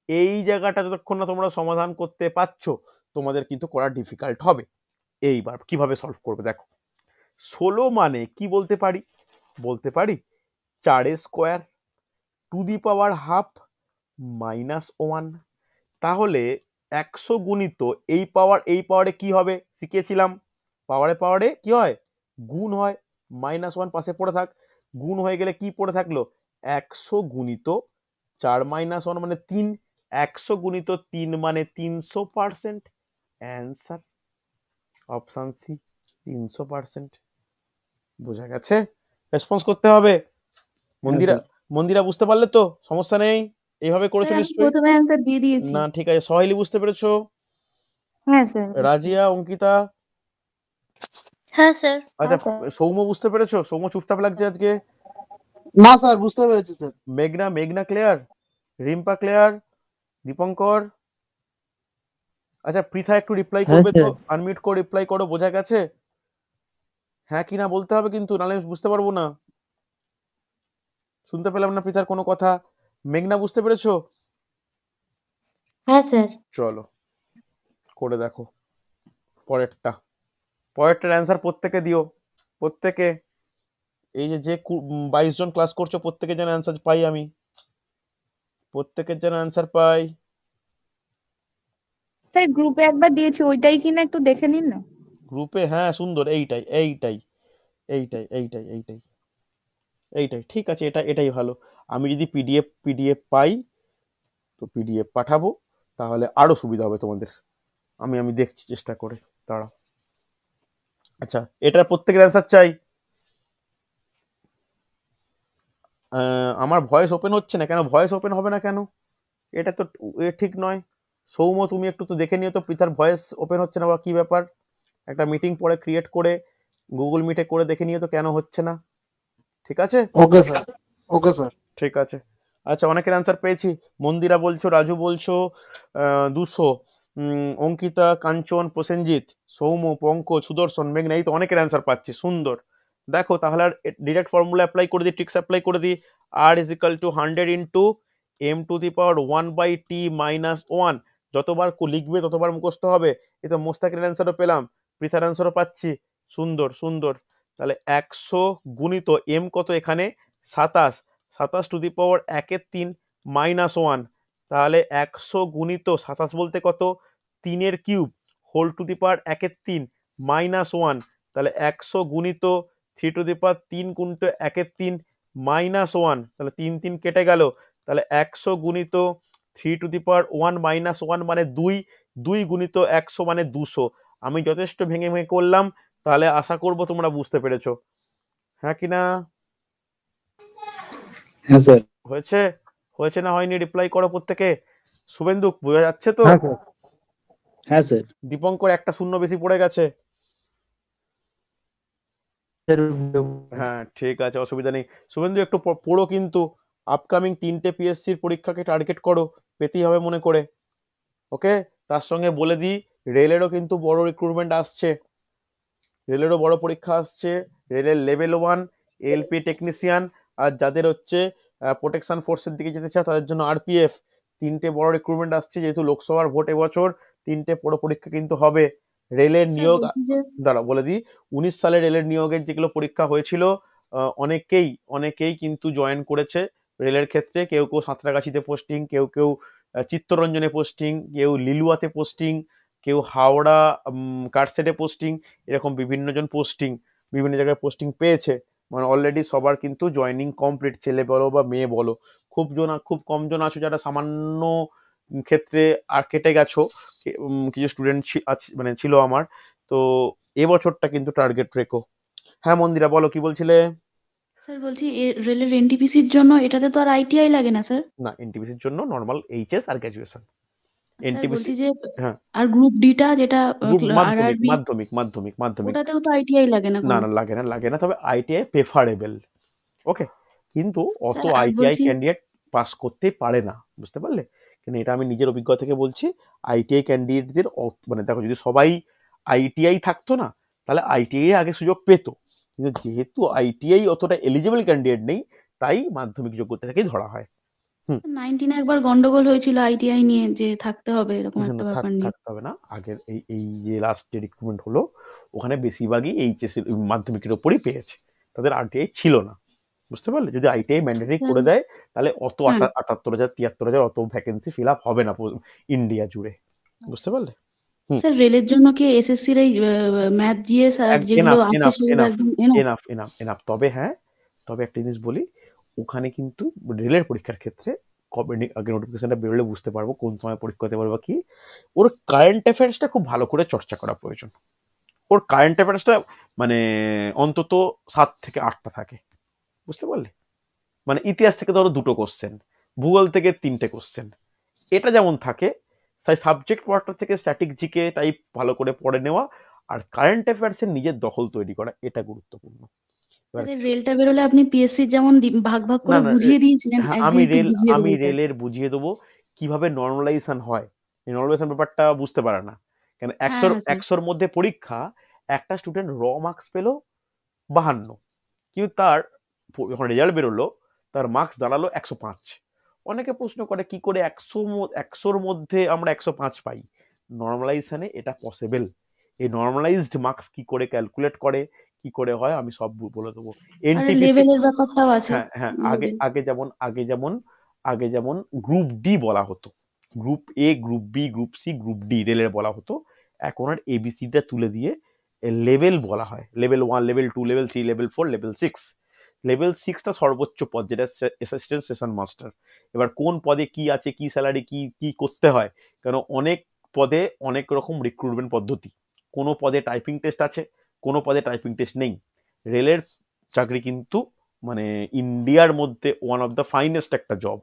এই জায়গাটা যতক্ষণ না তোমরা সমাধান করতে পারছো, তোমাদের কিন্তু করা ডিফিকাল্ট হবে। এইবার কিভাবে সলভ করবে দেখো, 16 মানে কি বলতে পারি, বলতে পারি 4 square two the power half -1। তাহলে 100 গুণিত এই পাওয়ারে কি হবে শিখিয়েছিলাম, পাওয়ারে কি হয়, গুণ হয়, -1 পাশে পড়ে থাক, গুণ হয়ে গেলে কি পড়ে থাকলো, 100 গুণিত 4 -1 মানে 3, 100 গুণিত 3 মানে 300%। Answer option C, 300%। বোঝা গেছে, রেসপন্স করতে হবে। মন্দিরা মন্দিরা বুঝতে পারলে তো, সমস্যা নেই, এইভাবে করেছো স্যার আমি নিশ্চয়ই? প্রথমে অ্যান্সার দিয়ে দিয়েছি। না ঠিক আছে, সহেলি বুঝতে পেরেছো? হ্যাঁ স্যার, রাজিয়া, অঙ্কিতা, হ্যাঁ স্যার। আচ্ছা সৌম্য বুঝতে পেরেছো? সৌম্য চুপচাপ লাগছে আজকে। না স্যার, বুঝতে পেরেছি স্যার। মেঘনা ক্লিয়ার, রিম্পা ক্লিয়ার, দীপঙ্কর, আচ্ছা পৃথা একটু রিপ্লাই হ্যাঁ করবে তো, স্যার। আনমিউট করে রিপ্লাই করো, বোঝা গেছে? হ্যাঁ কি না বলতে হবে কিন্তু, নাহলে আমি বুঝতে পারবো না, শুনতে পেলাম না পৃথার কোনো কথা। মেঘনা বুঝতে পেরেছো? হ্যাঁ স্যার। চলো করে দেখো পরেরটার অ্যান্সার প্রত্যেকে দিও, প্রত্যেকে, এই যে 22 জন ক্লাস করছো প্রত্যেকের যেন অ্যান্সার পাই, আমি প্রত্যেকের যেন অ্যান্সার পাই। স্যার গ্রুপে একবার দিয়েছি, ওইটাই কিনা একটু দেখে নিন না। গ্রুপে, হ্যাঁ সুন্দর, এইটাই এইটাই এইটাই এইটাই এইটাই এইটাই ঠিক আছে, এটাই ভালো। আমি যদি পিডিএফ পাই তো পিডিএফ পাঠাবো, তাহলে আরো সুবিধা হবে তোমাদের। আমি দেখছি চেষ্টা করে, দাঁড়াও। আচ্ছা, এটার প্রত্যেকের অ্যান্সার চাই। আমার ভয়েস ওপেন হচ্ছে না কেন? ভয়েস ওপেন হবে না কেন? এটা তো ঠিক নয়। সৌম্য, তুমি একটু তো দেখে নিও তো পৃথার ভয়েস ওপেন হচ্ছে না বা কি ব্যাপার। একটা মিটিং পরে ক্রিয়েট করে গুগল মিটে করে দেখে নিও তো কেন হচ্ছে না। ঠিক আছে, ওকে স্যার, ওকে স্যার। ঠিক আছে। আচ্ছা, অনেকের অ্যান্সার পেয়েছি। মন্দিরা বলছো, রাজু বলছো 200, অঙ্কিতা, কাঞ্চন, প্রসেনজিৎ, সৌম্য, পঙ্কজ, সুদর্শন, মেঘনা, এই তো অনেকের অ্যান্সার পাচ্ছি, সুন্দর। দেখো তাহলে আর ডিরেক্ট ফর্মুলা অ্যাপ্লাই করে দিই, ট্রিক্স অ্যাপ্লাই করে দিই। R is equal to 100 into m⁻1/t-1। যতবার লিখবে ততবার মুখস্থ হবে। এই তো মোস্তাকের অ্যান্সারও পেলাম, পৃথার অ্যান্সারও পাচ্ছি, সুন্দর সুন্দর। তাহলে 100 গুণিত m কত এখানে 27, 27⁻1/3 - 1। তাহলে 100 গুণিত 27 বলতে কত, 3 cube whole to the power 1/3 - 1। তাহলে 100 গুণিত 3 গুণিত 1/3 - 1, তাহলে 3 3 কেটে গেল। তাহলে 100 গুণিত 3⁻1 - 1 মানে 2, 2 গুণিত 100 মানে 200। আমি যথেষ্ট ভেঙে ভেঙে করলাম, তাহলে আশা করব তোমরা বুঝতে পেরেছো, হ্যাঁ কিনা? হ্যাঁ স্যার। হয়েছে? হয়েছে না হয়নি রিপ্লাই করো প্রত্যেকে। শুভেন্দু, বোঝা যাচ্ছে তো? হ্যাঁ স্যার। হ্যাঁ স্যার। দীপঙ্কর একটা শূন্য বেশি পড়ে গেছে। হ্যাঁ ঠিক আছে, অসুবিধা নেই। শুভেন্দু একটু পড়ো কিন্তু, আপকামিং 3টে পিএসসির পরীক্ষাকে টার্গেট করো, পেতেই হবে মনে করে। ওকে, তার সঙ্গে বলে দিই রেলেরও কিন্তু বড় রিক্রুটমেন্ট আসছে, রেলেরও বড় পরীক্ষা আসছে। রেলের লেভেল 1 এলপি টেকনিশিয়ান, আর যাদের হচ্ছে প্রোটেকশন ফোর্সের দিকে যেতে চায় তাদের জন্য আরপিএফ, 3টে বড় রিক্রুটমেন্ট আসছে। যেহেতু লোকসভার ভোট এবছর, 3টে বড় পরীক্ষা কিন্তু হবে। রেলের স্যার নিয়োগ, বলছি যে দাঁড়া বলে দিই, 19 সালে রেলের নিয়োগের যেগুলো পরীক্ষা হয়েছিল, অনেকেই কিন্তু জয়েন করেছে রেলের ক্ষেত্রে। কেউ কেউ সাঁতরাগাছিতে পোস্টিং, কেউ কেউ চিত্তরঞ্জনে পোস্টিং, কেউ লিলুয়াতে পোস্টিং, কেউ হাওড়া কাটসেটে পোস্টিং, এরকম বিভিন্ন জন পোস্টিং বিভিন্ন জায়গায় পোস্টিং পেয়েছে। মানে অলরেডি সবার কিন্তু জয়েনিং কমপ্লিট, ছেলে বলো বা মেয়ে বলো। খুব কম জন আছো যারা সামান্য ক্ষেত্রে আর কেটে গেছো। কিছু স্টুডেন্ট মানে ছিল আমার। তো এবছরটা কিন্তু টার্গেট রেখো। হ্যাঁ মন্দিরা, বলো কি বলছিলে? স্যার বলছি রেলের এনটিপিসির জন্য এটাতে তো আর আইটিআই লাগে না স্যার? না, এনটিপিসির জন্য নর্মাল এইচএস আর গ্র্যাজুয়েশন। স্যার এনটিপিসি, বলছি যে হ্যাঁ, আর গ্রুপ ডিটা যেটা গ্রুপ মাধ্যমিক আরআরবি, মাধ্যমিক মাধ্যমিক মাধ্যমিক ওটাতেও তো আইটিআই লাগে না না কোনো? না, লাগে না, তবে আইটিআই প্রেফারেবল। ওকে, কিন্তু অত স্যার আর আইটিআই বলছি ক্যান্ডিডেট পাস করতেই পারে না, বুঝতে পারলে? কিন্তু এটা আমি নিজের অভিজ্ঞতা থেকে বলছি। আইটিআই ক্যান্ডিডেটদের মানে দেখো, যদি সবাই আইটিআই থাকতো না, তাহলে আইটিআই আগে সুযোগ পেত। কিন্তু যেহেতু আইটিআই অতটা এলিজিবল ক্যান্ডিডেট নেই, তাই মাধ্যমিক যোগ্যতাটাকেই ধরা হয়। 19 একবার গন্ডগোল হয়েছিল আইটিআই নিয়ে, যে থাকতে হবে এরকম একটা ব্যাপার নিয়ে। থাকতে হবে না। আগের এই যে লাস্ট যে রিক্রুটমেন্ট হলো, ওখানে বেশিরভাগই এইচএস মাধ্যমিকের ওপরই পেয়েছে, তাদের আইটিআই ছিল না, বুঝতে পারলে? যদি আইটিআই ম্যান্ডেটরি স্যার করে দেয়, তাহলে অত হ্যাঁ 78,000 73,000 অত ভ্যাকেন্সি ফিল আপ হবে না ইন্ডিয়া জুড়ে, বুঝতে পারলে? হুম, স্যার রেলের জন্য কি এসএসসির এই ম্যাথ জিএস আর যেগুলো এনাফ আছে এনাফ সেগুলো এনাফ একদম এনাফ? এনাফ এনাফ এনাফ তবে হ্যাঁ, তবে একটা জিনিস বলি, ওখানে কিন্তু রেলের পরীক্ষার ক্ষেত্রে কবে আগে নোটিফিকেশনটা বেরোলে বুঝতে পারবো কোন সময় পরীক্ষা হতে পারবো কি। ওর কারেন্ট অ্যাফেয়ার্সটা খুব ভালো করে চর্চা করা প্রয়োজন। ওর কারেন্ট অ্যাফেয়ার্সটা মানে অন্তত 7 থেকে 8টা থাকে, বুঝতে পারলে? মানে ইতিহাস থেকে ধরো 2টো কোশ্চেন, ভূগোল থেকে 3টে কোশ্চেন, এটা যেমন থাকে। তাই সাবজেক্ট পড়াটা থেকে স্ট্যাটিক জিকে টাইপ ভালো করে পড়ে নেওয়া, আর কারেন্ট অ্যাফেয়ার্সের নিজের দখল তৈরি করা, এটা গুরুত্বপূর্ণ। এবার স্যার রেলটা বেরোলে আপনি পিএসসির যেমন ভাগ ভাগ না করে না, বুঝিয়ে দিয়েছিলেন, হ্যাঁ, একদিন একটু বুঝিয়ে আমি দেবেন স্যার। রেলের বুঝিয়ে দেবো কিভাবে নর্মালাইজেশন হয়। এই নর্মালাইজেশন ব্যাপারটা বুঝতে পারে না কেন। হ্যাঁ হ্যাঁ স্যার। 100-র মধ্যে পরীক্ষা, একটা স্টুডেন্ট র মার্কস পেলো 52, কিন্তু তার যখন রেজাল্ট বেরোলো তার মার্কস দাঁড়ালো 105। অনেকে প্রশ্ন করে কি করে 100-র মধ্যে আমরা 105 পাই। নর্মালাইজেশনে এটা পসিবল। এই নর্মালাইজড মার্কস কি করে ক্যালকুলেট করে, কি করে হয়, আমি সব বলে দেবো। আর এনটিপিসি, লেভেলের ব্যাপারটাও আছে। হ্যাঁ হ্যাঁ, আগে লেভেল। আগে যেমন গ্রুপ ডি বলা হতো, group A, group B, group C, group D রেলের বলা হতো। এখন আর এবিসিটা তুলে দিয়ে লেভেল বলা হয়। Level 1, level 2, level 3, level 4, level 6। Level 6টা সর্বোচ্চ পদ, যেটা অ্যাসিস্ট্যান্ট স্টেশন মাস্টার। এবার কোন পদে কি আছে, কি স্যালারি, কি কি করতে হয়, কারণ অনেক পদে অনেক রকম রিক্রুটমেন্ট পদ্ধতি। কোনো পদে টাইপিং টেস্ট আছে, কোনো পদে টাইপিং টেস্ট নেই। রেলের চাকরি কিন্তু মানে ইন্ডিয়ার মধ্যে ওয়ান অফ দ্য ফাইনেস্ট একটা জব,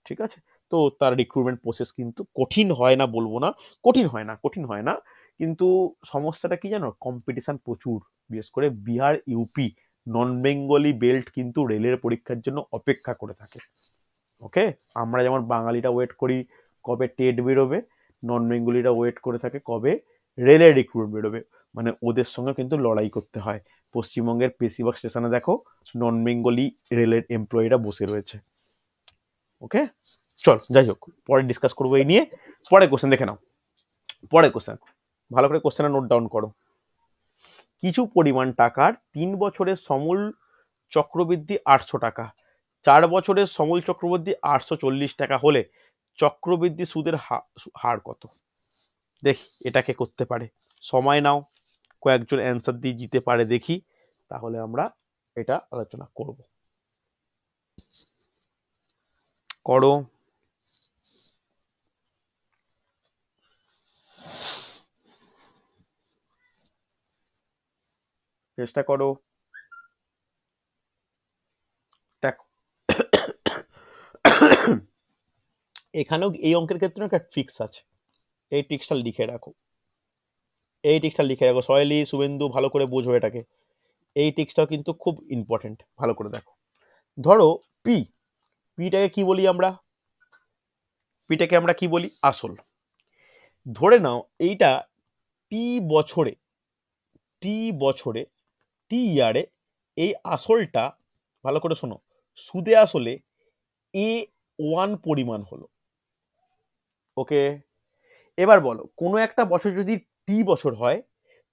ঠিক আছে? তো তার রিক্রুটমেন্ট প্রসেস কিন্তু কঠিন হয় না বলবো না, কঠিন হয় না, কিন্তু সমস্যাটা কি জানো, কম্পিটিশন প্রচুর। বিশেষ করে বিহার, ইউপি, নন বেঙ্গলি বেল্ট কিন্তু রেলের পরীক্ষার জন্য অপেক্ষা করে থাকে। ওকে, আমরা যেমন বাঙালিরা ওয়েট করি কবে টেট বেরোবে, নন বেঙ্গলিরা ওয়েট করে থাকে কবে রেলের রিক্রুটমেন্ট বেরোবে। মানে ওদের সঙ্গে কিন্তু লড়াই করতে হয়। পশ্চিমবঙ্গের বেশিরভাগ স্টেশনে দেখো নন বেঙ্গলি রেলের এমপ্লয়িরা বসে রয়েছে। ওকে, চল যাই হোক, পরে ডিসকাস করবো এই নিয়ে। পরে কোশ্চেন দেখে নাও, পরে কোশ্চেন ভালো করে কোশ্চেনটা নোট ডাউন করো। কিছু পরিমাণ টাকার 3 বছরের সমূল চক্রবৃদ্ধি 800 টাকা, 4 বছরের সমূল চক্রবৃদ্ধি 840 টাকা হলে চক্রবৃদ্ধি সুদের হার কত? দেখি এটাকে করতে পারে, সময় নাও, কয়েকজন অ্যান্সার দিয়ে জিতে পারে দেখি, তাহলে আমরা এটা আলোচনা করব। করো, চেষ্টা করো। দেখো এখানেও এই অঙ্কের ক্ষেত্রে একটা ট্রিক্স আছে, এই ট্রিক্সটা লিখে রাখো, এই ট্রিক্সটা লিখে রাখো। সয়েলি, শুভেন্দু ভালো করে বুঝো এটাকে, এই ট্রিক্সটাও কিন্তু খুব ইম্পর্টেন্ট, ভালো করে দেখো। ধরো পিটাকে কি বলি আমরা, পিটাকে আমরা কি বলি, আসল। ধরে নাও এইটা টি বছরে, টি ইয়ারে এই আসলটা, ভালো করে শোনো, সুদে আসলে A1 পরিমাণ হলো। ওকে, এবার বলো কোনো একটা বছর যদি টি বছর হয়,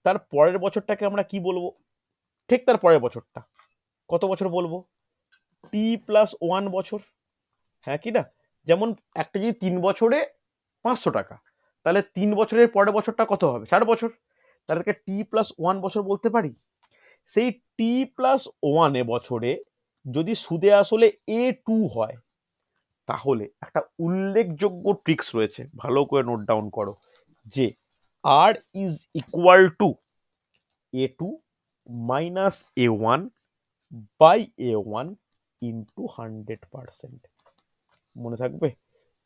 তার পরের বছরটাকে আমরা কি বলবো? ঠিক তার পরের বছরটা কত বছর বলবো? T+1 বছর, হ্যাঁ কি না? যেমন একটা যদি 3 বছরে 500 টাকা, তাহলে 3 বছরের পরের বছরটা কত হবে? 4 বছর, তাহলে T+1 বছর বলতে পারি। সেই T+1 বছরে যদি সুদে আসলে A2 হয়, তাহলে একটা উল্লেখযোগ্য ট্রিক্স রয়েছে, ভালো করে নোট ডাউন করো, যে R is equal to A2 minus A1 by A1 into 100%। মনে থাকবে,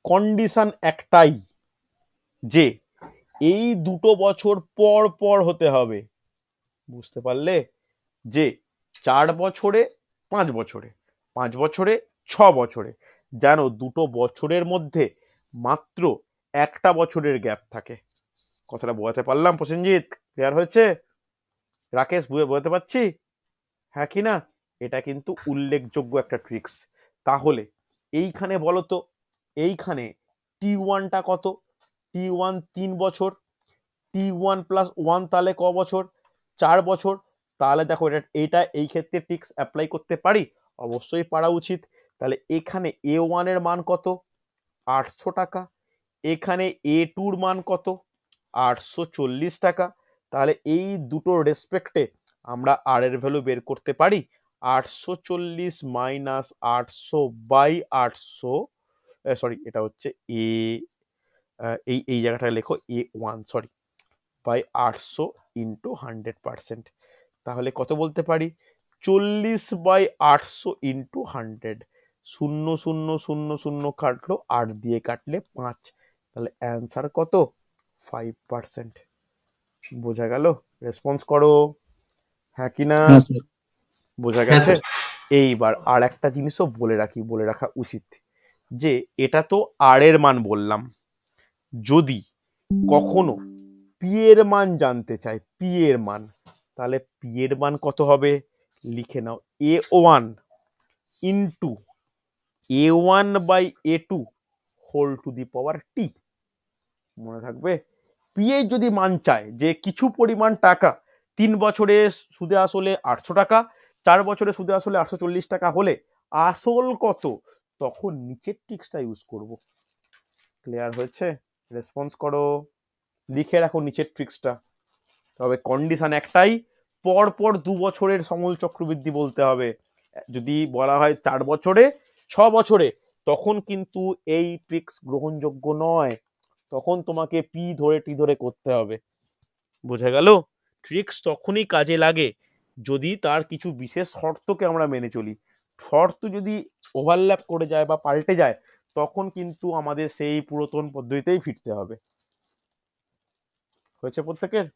কন্ডিশন একটাই, যে এই দুটো বছর পর পর হতে হবে। বুঝতে পারলে? যে 4 বছরে, 5 বছরে, 5 বছরে, 6 বছরে, যেন দুটো বছরের মধ্যে মাত্র একটা বছরের গ্যাপ থাকে। কথাটা বোঝাতে পারলাম প্রসেনজিৎ? ক্লিয়ার হয়েছে? রাকেশ বোঝাতে পারছি, হ্যাঁ কি না? এটা কিন্তু উল্লেখযোগ্য একটা ট্রিক্স। তাহলে এইখানে বলো তো, এইখানে T1টা কত? T1 3 বছর, T1+1 তাহলে ক বছর? 4 বছর। তাহলে দেখো এটা এই ক্ষেত্রে ট্রিক্স অ্যাপ্লাই করতে পারি, অবশ্যই পারা উচিত। তাহলে এখানে A1 এর মান কত? 800 টাকা। এখানে A2 মান কত? 840 টাকা। তাহলে এই দুটোর রেসপেক্টে আমরা আর এর ভ্যালু বের করতে পারি। 840 মাইনাস 800 বাই 800, সরি এটা হচ্ছে এই জায়গাটায় লেখো A1, সরি, বাই 800 ইন্টু 100%। তাহলে কত বলতে পারি? 40/800 ইন্টু 100। 0 0 0 0 কাটলো, 8 দিয়ে কাটলে 5, তাহলে অ্যান্সার কত? 5%। বোঝা গেল? রেসপন্স করো, হ্যাঁ কি না? হ্যাঁ স্যার। বোঝা গেছে? এইবার আর একটা জিনিসও বলে রাখা উচিত, যে এটা তো আর এর মান বললাম, যদি কখনো পি এর মান জানতে চাই, পি এর মান, তাহলে পি এর মান কত হবে? লিখে নাও, A1 into A1 by A2 whole to the power T. মনে থাকবে? পি এর যদি মান চায় যে কিছু পরিমাণ টাকা 3 বছরে সুদে আসলে 800 টাকা, 4 বছরে সুদে আসলে 840 টাকা হলে আসল কত, তখন নিচের ট্রিক্সটা ইউজ করব। ক্লিয়ার হয়েছে? রেসপন্স করো, লিখে রাখো নিচের ট্রিক্সটা। তবে কন্ডিশন একটাই, পর পর 2 বছরের সমূল চক্রবৃদ্ধি বলতে হবে, যদি বলা হয় 4 বছরে 6 বছরে, তখন কিন্তু এই ট্রিক্স গ্রহণযোগ্য নয়, তখন তোমাকে পি ধরে টি ধরে করতে হবে। বোঝা গেল? ট্রিক্স তখনই কাজে লাগে যদি তার কিছু বিশেষ শর্তকে আমরা মেনে চলি। শর্ত যদি ওভারল্যাপ করে যায় বা পাল্টে যায়, তখন কিন্তু আমাদের সেই পুরাতন পদ্ধতিতেই ফিরতে হবে। হয়েছে প্রত্যেকের?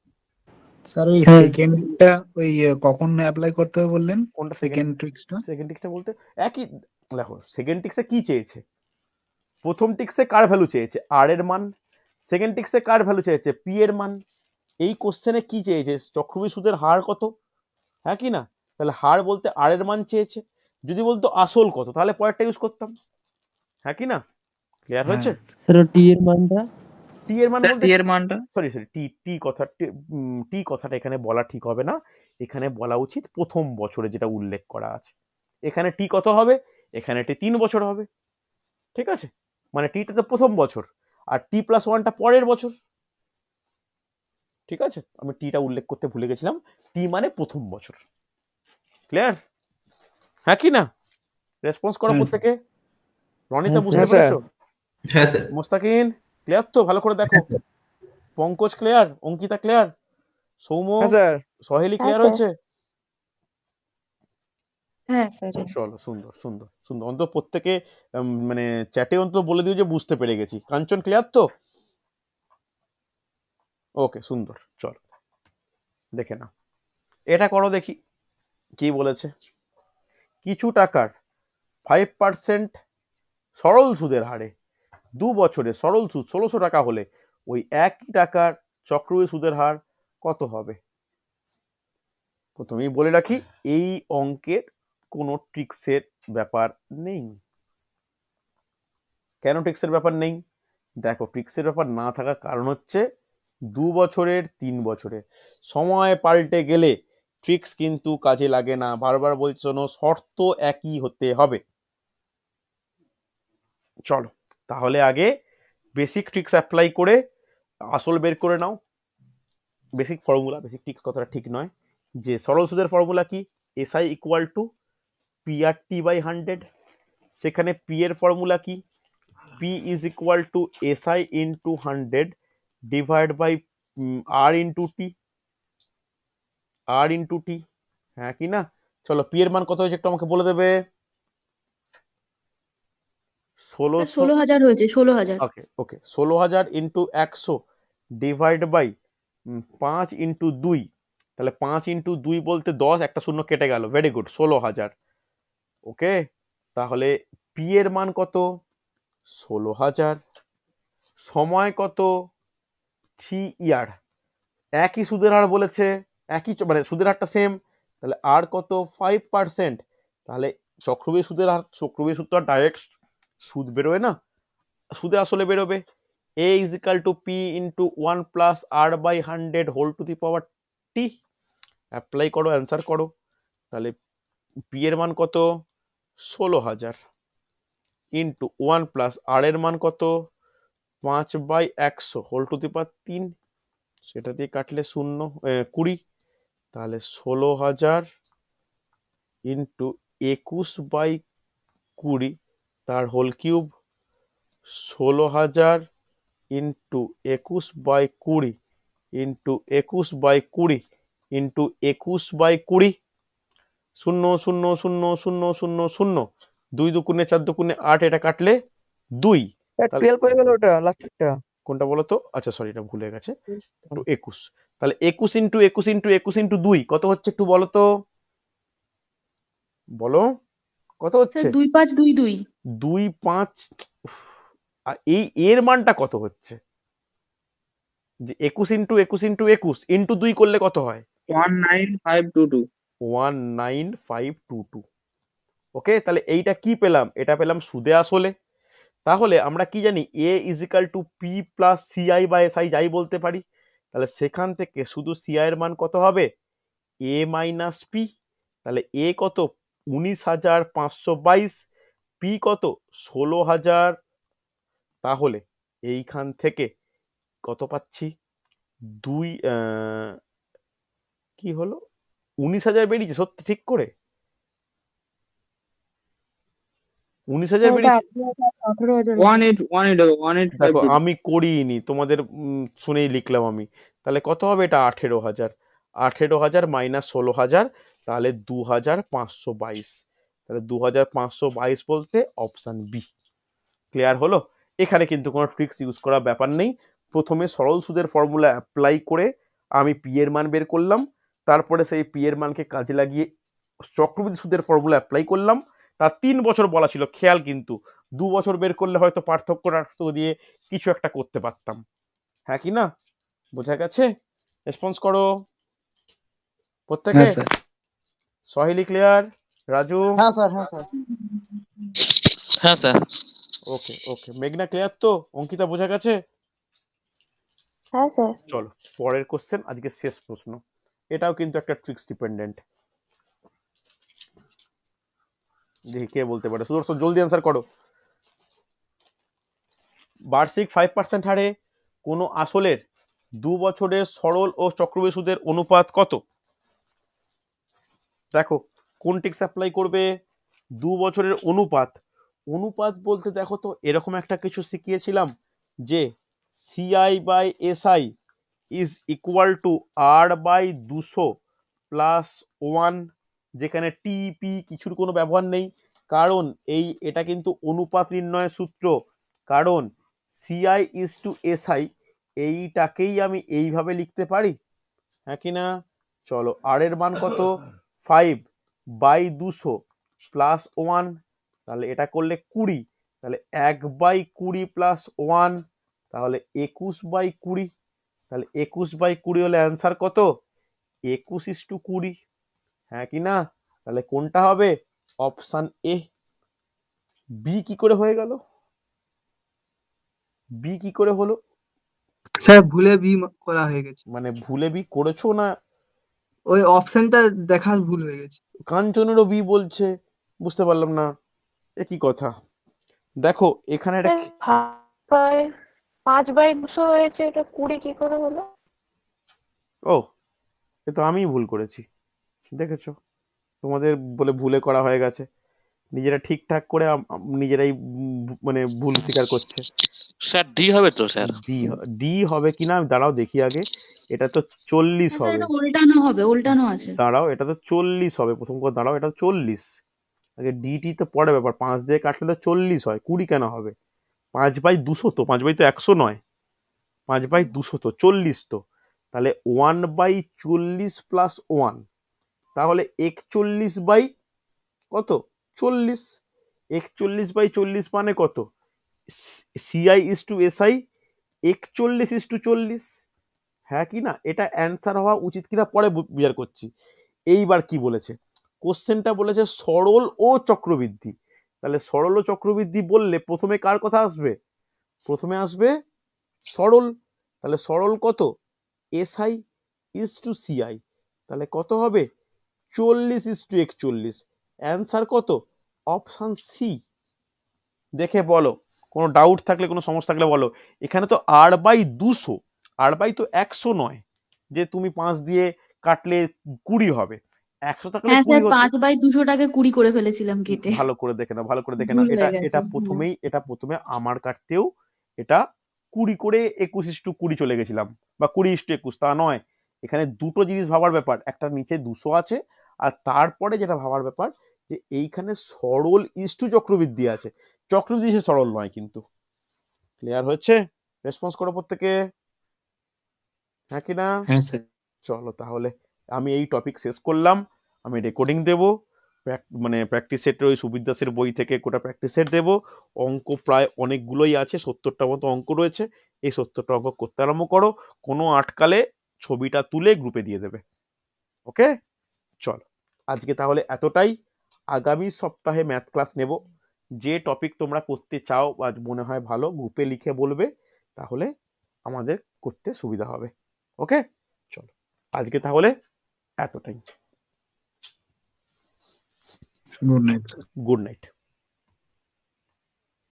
স্যার ওই হ্যাঁ। সেকেন্ডটা ওই কখন অ্যাপ্লাই করতে হবে বললেন? কোনটা সেকেন্ড ট্রিক্সটা? সেকেন্ড টিক্সটা বলতে একই। দেখো, সেকেন্ড টিক্সে কি চেয়েছে? প্রথম টিক্সে কার ভ্যালু চেয়েছে? আর এর মান। সেকেন্ড টিক্সে কার ভ্যালু চেয়েছে? পি এর মান। এই কোশ্চেনে কি চেয়েছে? চক্রবৃদ্ধি সুদের হার কত, হ্যাঁ কি না? তাহলে হার বলতে আর এর মান চেয়েছে। যদি বলতো আসল কত, তাহলে পরেরটা ইউজ করতাম, হ্যাঁ কি না? ক্লিয়ার হয়েছে? স্যার টি এর মানটা টি এর মান বলতে এর মানটা সরি টি টি কথা টি কথাটা এখানে বলা ঠিক হবে না। এখানে বলা উচিত প্রথম বছরে যেটা উল্লেখ করা আছে। এখানে টি কত হবে? এখানে টি 3 বছর হবে, ঠিক আছে? মানে টিটা তো প্রথম বছর, আর টি প্লাস ওয়ানটা পরের বছর, ঠিক আছে? আমি টিটা উল্লেখ করতে ভুলে গেছিলাম। টি মানে প্রথম বছর। ক্লিয়ার, হ্যাঁ কি না? রেসপন্স করো হ্যাঁ, প্রত্যেকে। রনিতা হ্যাঁ, বুঝতে স্যার। পেরেছো? হ্যাঁ স্যার। মোস্তাকিন ক্লিয়ার তো? ভালো করে দেখো। Pankaj clear? Ankita clear? Soumya, sir. সহেলি হ্যাঁ ক্লিয়ার স্যার। হয়েছে? হ্যাঁ স্যার। চলো, সুন্দর সুন্দর সুন্দর। অন্তত প্রত্যেকে মানে চ্যাটে অন্তত বলে দিও যে বুঝতে পেরে গেছি। কাঞ্চন ক্লিয়ার তো? ওকে, সুন্দর। চলো দেখে নাও, এটা করো দেখি কি বলেছে। কিছু টাকার 5% সরল সুদের হারে 2 বছরে সরল সুদ 1600 টাকা হলে ওই একই টাকার চক্রবৃদ্ধি সুদের হার কত হবে? প্রথমেই বলে রাখি, এই অঙ্কের কোনো ট্রিক্সের ব্যাপার নেই। কেন ট্রিক্সের ব্যাপার নেই? দেখো, ট্রিক্সের ব্যাপার না থাকার কারণ হচ্ছে 2 বছরের 3 বছরে সময় পাল্টে গেলে ট্রিক্স কিন্তু কাজে লাগে না। বারবার বলছি, শোনো, শর্ত একই হতে হবে। চলো তাহলে আগে বেসিক ট্রিক্স অ্যাপ্লাই করে আসল বের করে নাও। বেসিক ফর্মুলা, বেসিক ট্রিক্স কথাটা ঠিক নয়, যে সরল সুদের ফর্মুলা কি? SI equal to PRT by 100। সেখানে পি এর ফর্মুলা কি? P is equal to SI into 100 divide by R into T. R into T, হ্যাঁ কি না? চলো, পি এর মান কত হয়েছে একটু আমাকে বলে দেবে। 1600। 16,000 হয়েছে, 16,000। ওকে ওকে, 16,000 ইন্টু 100 ডিভাইড বাই 5 ইন্টু 2। তাহলে 5 ইন্টু 2 বলতে 10, একটা শূন্য কেটে গেল। Very good, 16,000। ওকে, তাহলে পি এর মান কত? 16,000। সময় কত? 3 ইয়ার। একই সুদের হার বলেছে, একই মানে সুদের হারটা সেম, তাহলে আর কত? 5%। তাহলে চক্রবৃদ্ধি সুদের হার, চক্রবৃদ্ধি সুদ তো ডাইরেক্ট সুদ বেরোয় না, সুদে আসলে বেরোবে। a is equal to p into 1 plus r by 100 whole to the power t। Apply করো, অ্যান্সার করো। তাহলে পি এর মান কত? 16,000 ইন্টু 1 প্লাস আর এর মান কত? 5/100 হোল টু দি পাওয়ার 3। সেটা দিয়ে কাটলে 20। তাহলে 16,000 ইন্টু 21/20 তার whole cube. 16,000 into 21/20 into 21/20 into 21/20। 0 0 0 0 0 0 2 দুগুণে 4 দুগুণে 8, এটা কাটলে 2। 12 হয়ে গেল ওটা লাস্টেরটা। কোনটা বলো তো? আচ্ছা সরি, এটা ভুলে গেছে। একটু 21। তাহলে 21 ইন্টু 21 ইন্টু 21 ইন্টু 2 কত হচ্ছে একটু বলো তো? বলো কত স্যার হচ্ছে? 2522। 2 5। আর এই এর মানটা কত হচ্ছে? যে 21 ইন্টু 21 ইন্টু 21 ইন্টু 2 করলে কত হয়? 19522। 19522। ওকে, তাহলে এইটা কি পেলাম? এটা পেলাম সুদে আসলে। তাহলে আমরা কি জানি? A is equal to P plus CI বা এসআই যাই বলতে পারি। তাহলে সেখান থেকে শুধু সিআই এর মান কত হবে? এ মাইনাস পি। তাহলে এ কত? 19,522। পি কত? 16,000। তাহলে এইখান থেকে কত পাচ্ছি? 2 কি হলো? 19,000 বেরিয়েছে সত্যি ঠিক করে? 19,000 ওটা বেরিয়েছে। 18,000 18,522 দেখো আমি করিনি, তোমাদের শুনেই লিখলাম আমি। তাহলে কত হবে এটা? 18,000। 18,000 মাইনাস 16,000, তাহলে 2,522। তাহলে 2,522 বলতে অপশন বি। ক্লিয়ার হলো? এখানে কিন্তু কোনো ট্রিক্স ইউজ করার ব্যাপার নেই। প্রথমে সরল সুদের ফর্মুলা অ্যাপ্লাই করে আমি পি এর মান বের করলাম, তারপরে সেই পি এর মানকে কাজে লাগিয়ে চক্রবৃদ্ধি সুদের ফর্মুলা অ্যাপ্লাই করলাম। তার 3 বছর বলা ছিল, খেয়াল কিন্তু 2 বছর বের করলে হয়তো পার্থক্য দিয়ে কিছু একটা করতে পারতাম। হ্যাঁ কি না? বোঝা গেছে? রেসপন্স করো প্রত্যেকে। হ্যাঁ স্যার। সহিলি ক্লিয়ার? রাজু? হ্যাঁ স্যার, হ্যাঁ স্যার। হ্যাঁ স্যার। ওকে ওকে। মেঘনা ক্লিয়ার তো? অঙ্কিতা বোঝা গেছে? হ্যাঁ স্যার। চলো পরের কোশ্চেন, আজকে শেষ প্রশ্ন। এটাও কিন্তু একটা ট্রিক্স ডিপেন্ডেন্ট। দেখি কে বলতে পারে। সুদর্শন জলদি অ্যান্সার করো। বার্ষিক 5% হারে কোনো আসলের 2 বছরের সরল ও চক্রবৃদ্ধি সুদের অনুপাত কত? দেখো কোন ট্রিক্স অ্যাপ্লাই করবে? 2 বছরের অনুপাত। অনুপাত বলতে দেখো তো এরকম একটা কিছু শিখিয়েছিলাম যে CI by SI is equal to R by 200 plus 1, যেখানে টিপি কিছুর কোনো ব্যবহার নেই, কারণ এটা কিন্তু অনুপাত নির্ণয়ের সূত্র। কারণ সিআই ইজ টু এসআই, এইটাকেই আমি এইভাবে লিখতে পারি। হ্যাঁ কি না? চলো আর এর মান কত? 5/200 প্লাস 1, তাহলে এটা করলে 20, তাহলে 1/20 প্লাস 1, তাহলে 21/20। তাহলে 21/20 হলে অ্যান্সার কত? 21:20। হ্যাঁ কি না? তাহলে কোনটা হবে? Option A. বি কি করে হয়ে গেল? বি কি করে হলো? স্যার ভুলে বি করা হয়ে গেছে, মানে ভুলে বি করেছো না? ওই অপশনটা দেখার ভুল হয়ে গেছে। কাঞ্চনেরও বি বলছে, বুঝতে পারলাম না, এ কি কথা? দেখো এখানে একটা স্যার 5/200 হয়েছে, এটা 20 কি করে হলো? ও, এ তো আমিই ভুল করেছি, দেখেছো? তোমাদের বলে ভুলে করা হয়ে গেছে, নিজেরা ঠিকঠাক করে নিজেরাই মানে ভুল স্বীকার করছে। স্যার ডি হবে তো স্যার? ডি হবে কিনা দাঁড়াও দেখি আগে। এটা তো 40 স্যার হবে। এটা উল্টানো হবে, উল্টানো আছে। দাঁড়াও, এটা তো 40 হবে প্রথম কথা। দাঁড়াও, এটা 40 আগে, ডিটি তো পরে ব্যাপার। 5 দিয়ে কাটলে তো 40 হয়, 20 কেন হবে? 5/200 তো, 5 বাই তো 100 নয়, 5/200 তো 40 তো। তাহলে 1/40 প্লাস 1, তাহলে 41 বাই কত? 40। 41/40 মানে কত? CI is to SI 41:40। হ্যাঁ কি না? এটা অ্যান্সার হওয়া উচিত কিনা পরে বিচার করছি। এইবার কি বলেছে কোশ্চেনটা? বলেছে সরল ও চক্রবৃদ্ধি। তাহলে সরল ও চক্রবৃদ্ধি বললে প্রথমে কার কথা আসবে? প্রথমে আসবে সরল। তাহলে সরল কত? SI is to CI. তাহলে কত হবে? 40:41। অ্যান্সার কত? Option C. দেখে বলো, কোনো ডাউট থাকলে, কোনো সমস্যা থাকলে বলো। এখানে তো আর/200, আর/, তো 100 নয় যে তুমি 5 দিয়ে কাটলে 20 হবে। 100 থাকলে হ্যাঁ 20 স্যার, হতো। 5/200টাকে 20 করে ফেলেছিলাম কেটে, ভালো করে দেখে নাও, ভালো করে দেখে নাও। ভুল এটা হয়ে গেছে। এটা প্রথমেই, এটা প্রথমে আমার কাটতেও এটা 20 করে 21:20 চলে গেছিলাম, বা 20:21, তা নয়। এখানে দুটো জিনিস ভাবার ব্যাপার, একটা নিচে 200 আছে, আর তারপরে যেটা ভাবার ব্যাপার যে এইখানে সরল ইস্টু চক্রবৃদ্ধি আছে, চক্রবৃদ্ধি সে সরল নয় কিন্তু। ক্লিয়ার হচ্ছে? রেসপন্স করো প্রত্যেকে। হ্যাঁ কি না? হ্যাঁ স্যার। চলো তাহলে আমি এই টপিক শেষ করলাম। আমি রেকর্ডিং দেবো, মানে প্র্যাকটিস সেটের ওই সুবিদ দাসের বই থেকে গোটা প্র্যাকটিস সেট দেবো। অঙ্ক প্রায় অনেকগুলোই আছে, 70টা মতো অঙ্ক রয়েছে। এই 70টা অঙ্ক করতে আরম্ভ করো, কোনো আটকালে ছবিটা তুলে গ্রুপে দিয়ে দেবে। ওকে, চলো আজকে তাহলে এতটাই। আগামী সপ্তাহে ম্যাথ ক্লাস নেব। যে টপিক তোমরা করতে চাও বা মনে হয় ভালো, গ্রুপে লিখে বলবে, তাহলে আমাদের করতে সুবিধা হবে। ওকে, চলো আজকে তাহলে এতটাই। Good night. Good night.